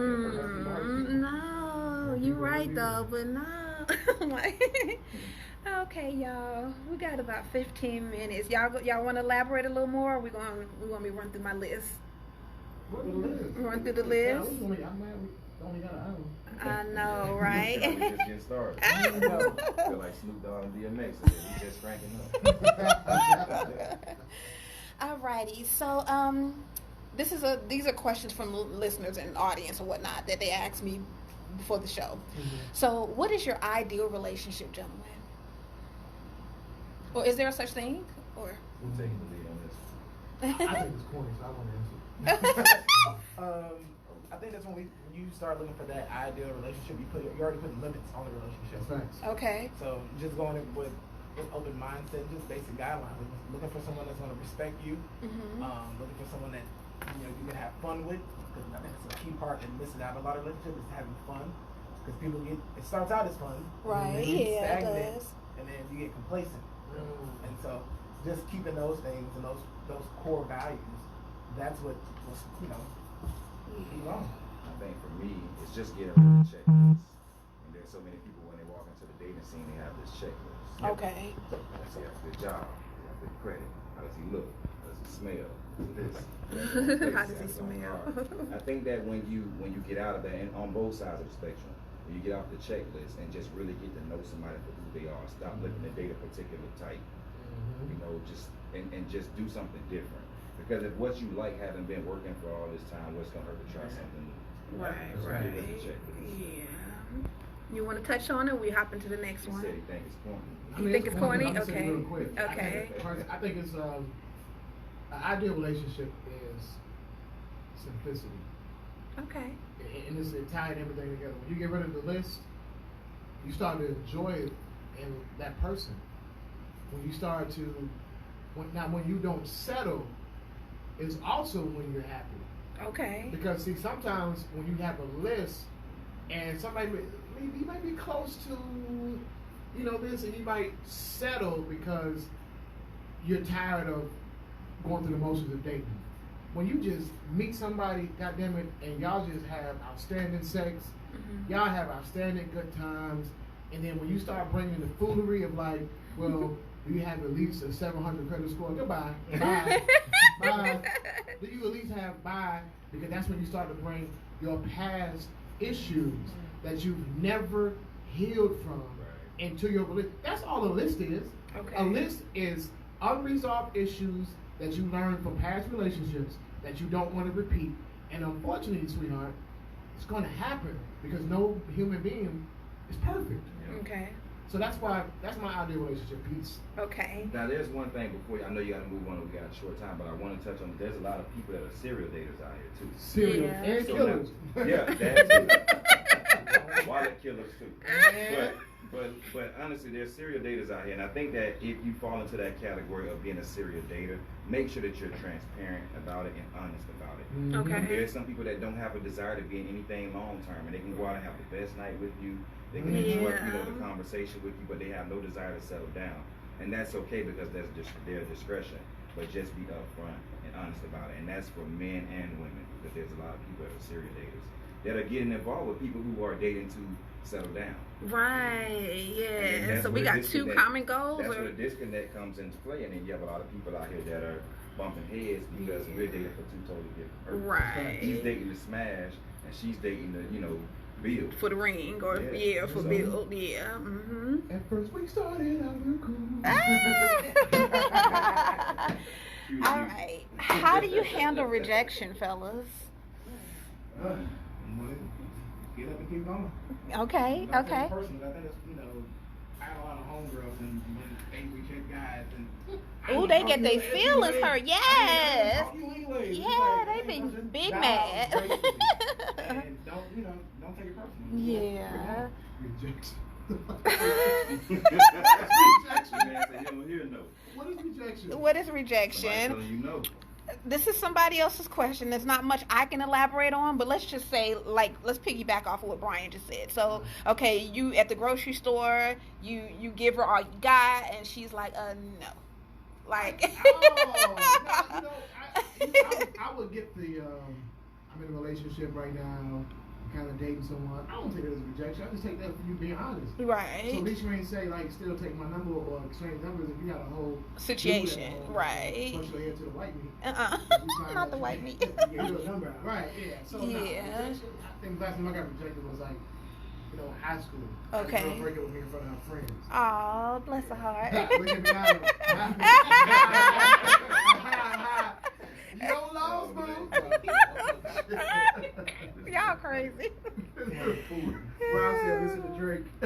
there. No, you're right though, but no. Like, okay, y'all, we got about 15 minutes. Y'all want to elaborate a little more? Or we want me to run through my list. Run through the list. I'm mad we only got an hour. I know, We right? just getting started. Feel like Snoop Dogg and DMX, and then we just cranking up. Alrighty, so these are questions from listeners and audience and whatnot that they asked me before the show. So, what is your ideal relationship, gentlemen? Or is there a such thing? Or Who's taking the lead on this? I think it's corny, so I want to answer. I think that's when you start looking for that ideal relationship. You already putting limits on the relationship. Thanks. Okay. So just going in with an open mindset, just basic guidelines. Looking for someone that's going to respect you. Looking for someone that you can have fun with. Because I think it's a key part that misses out in a lot of relationships is having fun. Because people it starts out as fun, Right. And then you get Yeah, it stagnant, does. and then you get complacent. And so just keeping those things and those core values, that's what was keep on. I think for me, it's just getting rid of the checklists. And that so many people, when they walk into the dating scene, they have this checklist. Okay. Does he have a good job? Does he have good credit? How does he look? How does he smell? This. How does he smell? I think that when you get out of that, and on both sides of the spectrum, when you get off the checklist and just really get to know somebody for who they are, stop looking to date a particular type, you know, just and just do something different. Because if what you like haven't been working for all this time, what's gonna hurt to try something new? Right, So right. it is a checklist. Yeah. You want to touch on it? We hop into the next He one. said he think it's corny. You think it's corny? I'm gonna say Okay. real quick. Okay. I think it's an ideal relationship is simplicity. Okay. And it's tying everything together. When you get rid of the list, you start to enjoy it in that person. When you start to, when you don't settle, is also when you're happy. Okay. Because see, sometimes when you have a list, and somebody maybe you might be close to, you know, this, and you might settle because you're tired of going through the motions of dating. When you just meet somebody, goddamn it, and y'all just have outstanding sex, y'all have outstanding good times, and then when you start bringing the foolery of like, well, do you have at least a 700 credit score? Goodbye, bye, bye. Do you at least have bye? Because that's when you start to bring your past issues that you've never healed from into your relationship. That's all a list is. Okay. A list is unresolved issues that you learned from past relationships that you don't want to repeat. And unfortunately, sweetheart, it's going to happen because no human being is perfect. Okay. So that's my ideal relationship piece. Okay. Now, there's one thing before I know you got to move on. We got a short time, but I want to touch on. There's a lot of people that are serial daters out here too. Serial Yeah. and So killers. now- yeah, that's it. Wallet killers too. But honestly, there's serial daters out here, and I think that if you fall into that category of being a serial dater, make sure that you're transparent about it and honest about it. Okay. There's some people that don't have a desire to be in anything long term, and they can go out and have the best night with you. They can enjoy, the conversation with you, but they have no desire to settle down, and that's okay because that's just their discretion. But just be upfront and honest about it, and that's for men and women because there's a lot of people that are serial daters that are getting involved with people who are dating to settle down. Right. And Yeah. that's So we where got two disconnect- common goals. That's Or? where the disconnect comes into play, and then you have a lot of people out here that are bumping heads because we're dating for two totally different purposes. Right. He's dating to smash, and she's dating to, build. For the ring, or Yeah. for So- build. Yeah. Mm-hmm. At first we started out real cool. All right. How do you handle rejection, fellas? Get up and keep going. Okay. Don't take Okay. it personally. I think it's, I have a lot of homegirls and when they reject guys and Ooh, they get their feelings hurt. Yes. Yeah, they be big mad. And don't take it personally. Yeah. Rejection. Man, say, you don't hear no. What is rejection? What is Somebody rejection? telling you no. This is somebody else's question. There's not much I can elaborate on, but let's just say, let's piggyback off of what Brian just said. So, okay, you at the grocery store, you give her all you got, and she's like, no. Like, I would get the, I'm in a relationship right now, kind of dating someone. I don't take it as a rejection. I just take that for you being honest. right. So at least you ain't say, still take my number or exchange numbers if you got a whole Situation, right. Push your head to the white meat. Not the white meat. You get your number out. Right, yeah. So, no, Yeah. rejection, I think last time I got rejected was high school. Okay. Girl break up with me in front of her friends. Oh, bless her heart. Look at me, you don't lose, boo. Y'all crazy. Brown said, listen to Drake. I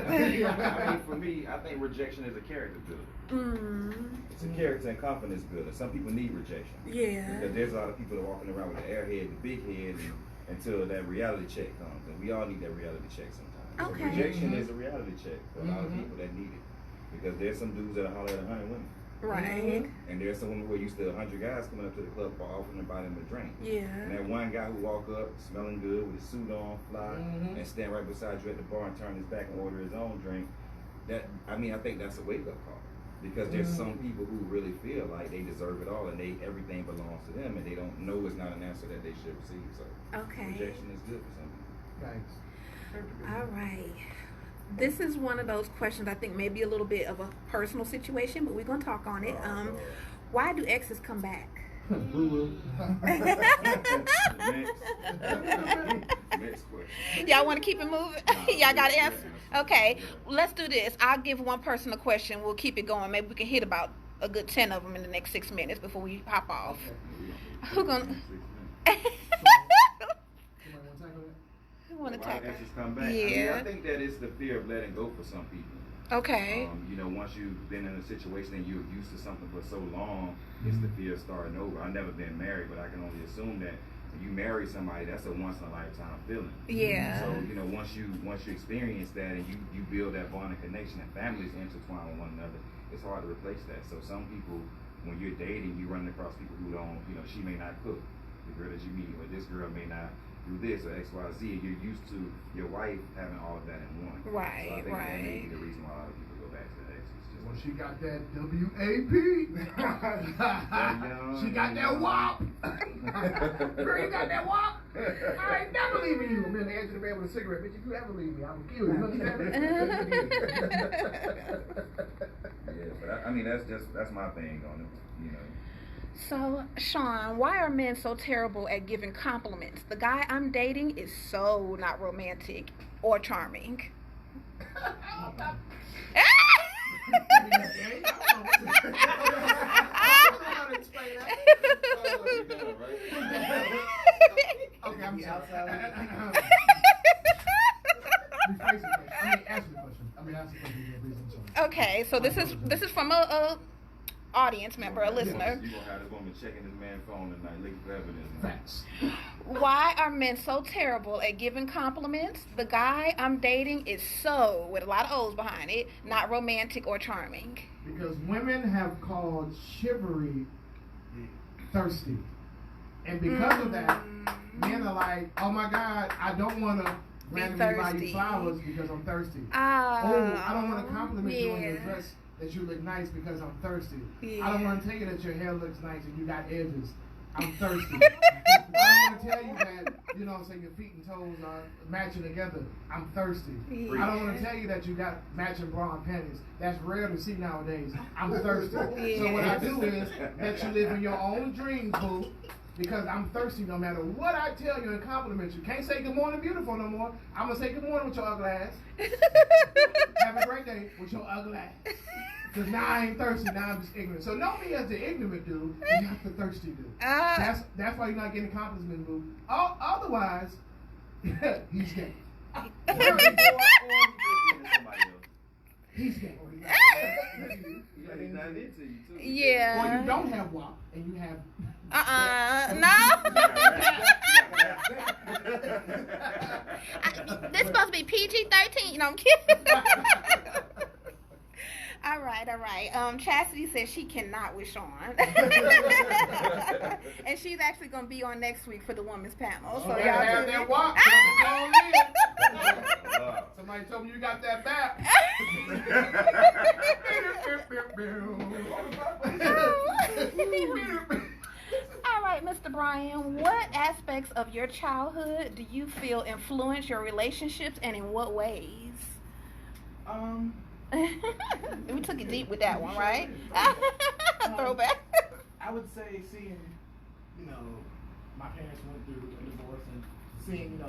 mean, for me, I think rejection is a character builder. It's a character and confidence builder. Some people need rejection. Yeah. Because there's a lot of people that are walking around with an airhead, the big head, until that reality check comes. And we all need that reality check sometimes. Okay. So rejection is a reality check for a lot of people that need it. Because there's some dudes that holler at 100 women. Right. And there's some women who are used to 100 guys coming up to the club for offering to buy them a drink. Yeah. And that one guy who walk up smelling good with his suit on, fly, and stand right beside you at the bar and turn his back and order his own drink. I think that's a wake up call. Because there's some people who really feel like they deserve it all and everything belongs to them and they don't know it's not an answer that they should receive. So Okay. rejection is good for some people. Thanks. All right. This is one of those questions I think maybe a little bit of a personal situation, but we're gonna talk on it. Why do exes come back? Next question. Y'all want to keep it moving? Y'all got to answer? Okay, let's do this. I'll give one person a question. We'll keep it going. Maybe we can hit about a good 10 of them in the next 6 minutes before we hop off. Who gonna? Who want to Why tackle? exes come back? Yeah. I think that it's the fear of letting go for some people. Okay. Once you've been in a situation and you're used to something for so long, it's the fear of starting over. I've never been married, but I can only assume that when you marry somebody, that's a once in a lifetime feeling. Yeah. So once you experience that and you build that bond and connection, and families intertwine with one another, it's hard to replace that. So some people, when you're dating, you run across people who don't. She may not cook, the girl that you meet, or this girl may not do this or X, Y, Z. You're used to your wife having all of that in one. Right, So I think right. that may be the reason why a lot of people go back to the exes. Well, she got that WAP. She got that WAP. Girl, you got that WAP? I ain't never leaving you. I'm in the edge of the bed with a cigarette. Bitch, if you ever leave me, I will kill you. You understand? Yeah, but that's my thing on it. So, Sean, why are men so terrible at giving compliments? The guy I'm dating is so not romantic or charming. Okay, I'm sorry. Okay, so this is from a audience member, a listener. You gonna have this woman checking this man's phone tonight, looking for evidence. Facts. Why are men so terrible at giving compliments? The guy I'm dating is so, with a lot of O's behind it, not romantic or charming. Because women have called chivalry thirsty. And because of that, men are like, oh my God, I don't want to randomly buy you flowers because I'm thirsty. Oh, I don't want to compliment you on your dress that you look nice because I'm thirsty. I don't want to tell you that your hair looks nice and you got edges. I'm thirsty. I don't want to tell you that, your feet and toes are matching together. I'm thirsty. I don't want to tell you that you got matching bra and panties. That's rare to see nowadays. I'm thirsty. So what I do is let you live in your own dreams, boo. Because I'm thirsty no matter what I tell you and compliment you. Can't say good morning beautiful no more. I'm going to say good morning with your ugly ass. Have a great day with your ugly ass. Because now I ain't thirsty, now I'm just ignorant. So know me as the ignorant dude and not the thirsty dude. That's why you're not getting compliments, boo. Otherwise, he's gay. He's gay. He's not into you too. Yeah. Or you don't have WAP and you have. No. This supposed to be PG-13. No, I'm kidding. All right. Chastity says she cannot with Sean. And she's actually going to be on next week for the women's panel. So y'all have tune that in. WAP. Somebody told me you got that back. All right, Mr. Brian, what aspects of your childhood do you feel influence your relationships, and in what ways? We took it deep with that one, right? Throwback. I would say seeing, my parents went through a divorce, and seeing,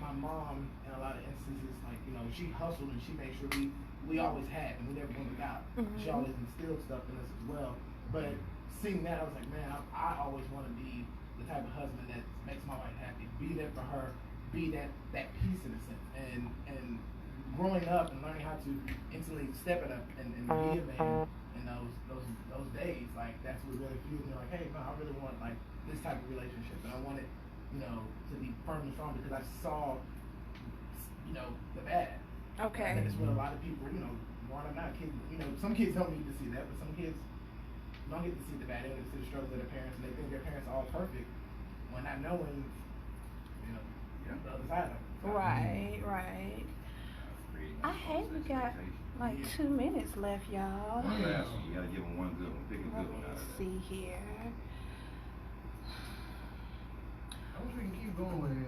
my mom in a lot of instances, like, she hustled and she made sure we always had, and we never went without. Mm-hmm. She always instilled stuff in us as well. But seeing that, I was like, man, I always want to be the type of husband that makes my wife happy. Be there for her. Be that peace in a sense. And growing up and learning how to instantly step it up and be a man in those days, like that's what really fueled me. Like, hey, no, I really want like this type of relationship, and I want it, to be firm and strong because I saw, the bad. Okay. And that's what a lot of people, growing up now, kids, some kids don't need to see that, but some kids don't get to see the bad. They don't get to see the struggles of their parents, and they think their parents are all perfect, when not knowing, the other side of it. Right. I hate we got like 2 minutes left, y'all. One last one. You gotta give them one good one. Pick a good one out Let's of see here. I wish we can keep going.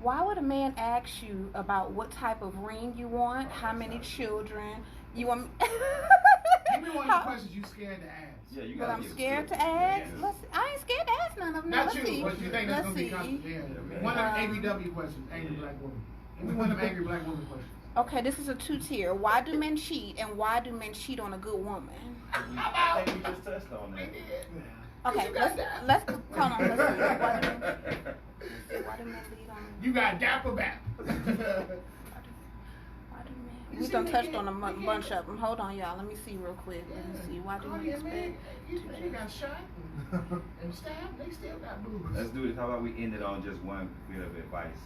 Why would a man ask you about what type of ring you want, how many children you want? Give me one of the questions you scared to ask. Yeah, you But gotta I'm give it scared to to ask. I ain't scared to ask none of them. Not Let's you, see. but you think that's Let's gonna be see. one of the ABW questions, angry black woman. Give me one of the angry black woman questions. Okay, this is a 2-tier. Why do men cheat, and why do men cheat on a good woman? I think we just touched on that. Okay, let's hold on. Let's see. Why do men lead on? You got dapper back. Why do men? We done touched on a bunch of them. Hold on, y'all. Let me see real quick. Let me see. Why do men expect? You got shot and stabbed. They still got boobs. Let's do this. How about we end it on just one bit of advice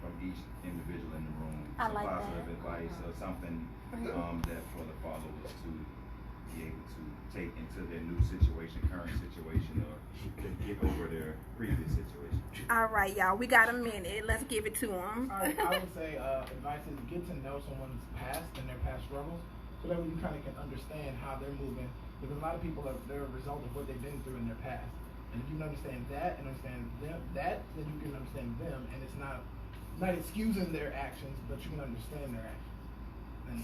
from each individual in the room? I Some like positive that. advice or something that for the followers to be able to take into their new situation, current situation, or get over their previous situation. All right, y'all. We got a minute. Let's give it to them. I would say advice is get to know someone's past and their past struggles, so that way you kind of can understand how they're moving. Because a lot of people they're a result of what they've been through in their past. And if you can understand that and understand them, then you can understand them, and it's not excusing their actions, but you can understand their actions. And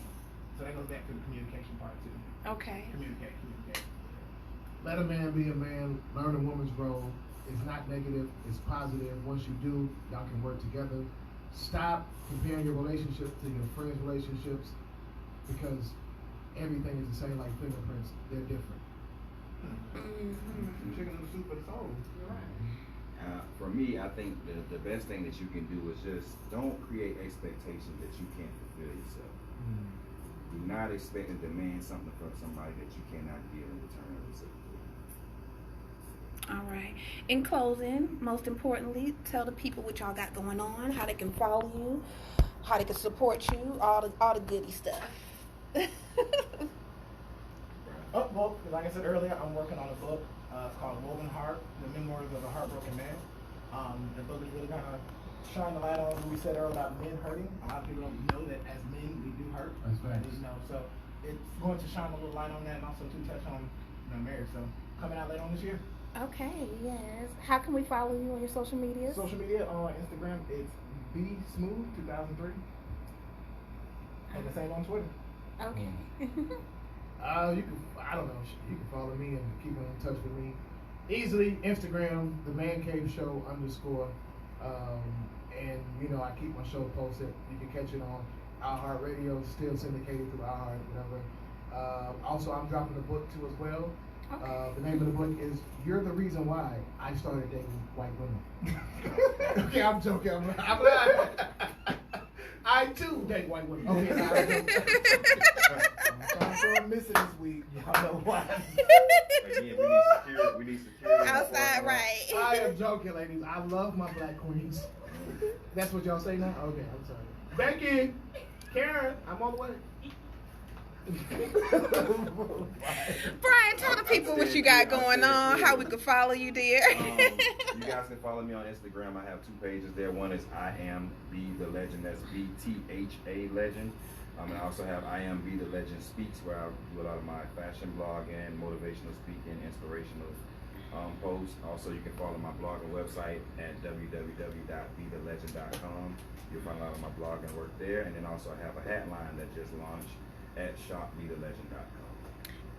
so that goes back to the communication part too. Okay. Communicate. Let a man be a man. Learn a woman's role. It's not negative. It's positive. Once you do, y'all can work together. Stop comparing your relationship to your friends' relationships, because everything is the same like fingerprints. They're different. Some chicken in the soup for the soul. You're right. For me, I think the best thing that you can do is just don't create expectations that you can't fulfill yourself. Do not expect and demand something from somebody that you cannot give in return of reciprocal. All right. In closing, most importantly, tell the people what y'all got going on, how they can follow you, how they can support you, all the goody stuff. Well, like I said earlier, I'm working on a book. It's called Woven Heart, The Memoirs of a Heartbroken Man. The book is really gonna shine the light on what we said earlier about men hurting. A lot of people don't know that as men we do hurt. That's right. So it's going to shine a little light on that, and also to touch on marriage. So coming out later on this year. Okay, yes. How can we follow you on your social media? Social media on Instagram, it's BSmooth2003, and the same on Twitter. Okay. You can, I don't know, you can follow me and keep in touch with me easily. Instagram, the Man Cave Show _ and you know, I keep my show posted. You can catch it on iHeartRadio, still syndicated through iHeart, whatever. Also, I'm dropping a book too as well. Okay. The name of the book is "You're the Reason Why I Started Dating White Women." Okay, I'm joking. I'm lying. I too date white women. Okay, now I'm joking. I'm sure I'm missing this week. Y'all know why. Again, we need security. Outside, right. I am joking, ladies. I love my black queens. That's what y'all say now? Okay, I'm sorry. Becky, Karen, I'm on the way. Brian, tell the people what you got going on, how we can follow you there. You guys can follow me on Instagram. I have 2 pages there. One is I Am Be The Legend. That's BTHA Legend. And I also have I Am Be The Legend Speaks, where I do a lot of my fashion blogging, motivational speaking, inspirational posts. Also, you can follow my blog and website at www.bethelegend.com. You'll find a lot of my blog and work there. And then also I have a hat line that just launched at shopbethelegend.com.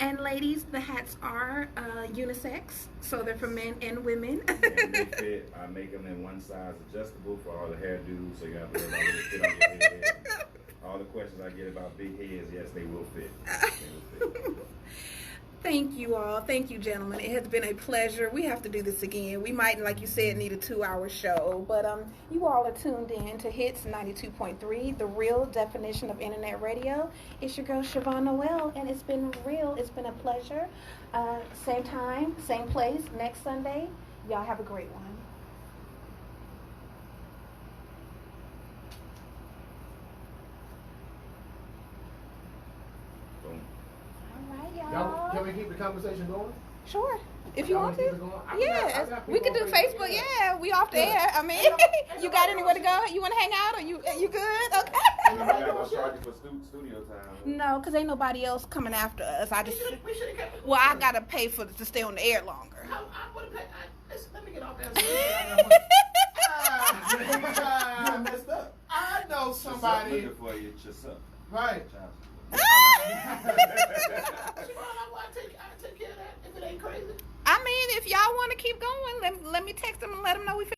And ladies, the hats are unisex, so they're for men and women. And they fit. I make them in one size adjustable for all the hairdos, so you don't have to worry about what it fit on your head. All the questions I get about big heads, yes, they will fit. They will fit. Thank you all. Thank you, gentlemen. It has been a pleasure. We have to do this again. We might, like you said, need a 2-hour show. But you all are tuned in to Hits 92.3, the real definition of internet radio. It's your girl, Siobhan Noel, and it's been real. It's been a pleasure. Same time, same place, next Sunday. Y'all have a great one. Y'all, can we keep the conversation going? Sure. If you Y'all want wanna to. keep it going? Yeah. I got We could do people on Facebook. Facebook, Yeah. We off the air. I mean, you got anywhere to go? You want to hang out? Or you good? I'm Okay. not gonna charge you for studio time. No, because ain't nobody else coming after us. I just. We should have kept it. Well, I got to pay to stay on the air longer. I would have paid. Let me get off that. You messed up. I know Yourself somebody. looking for you, yourself. Right. Child support. I take care of that if it ain't crazy. I mean, if y'all want to keep going, let me text them and let them know we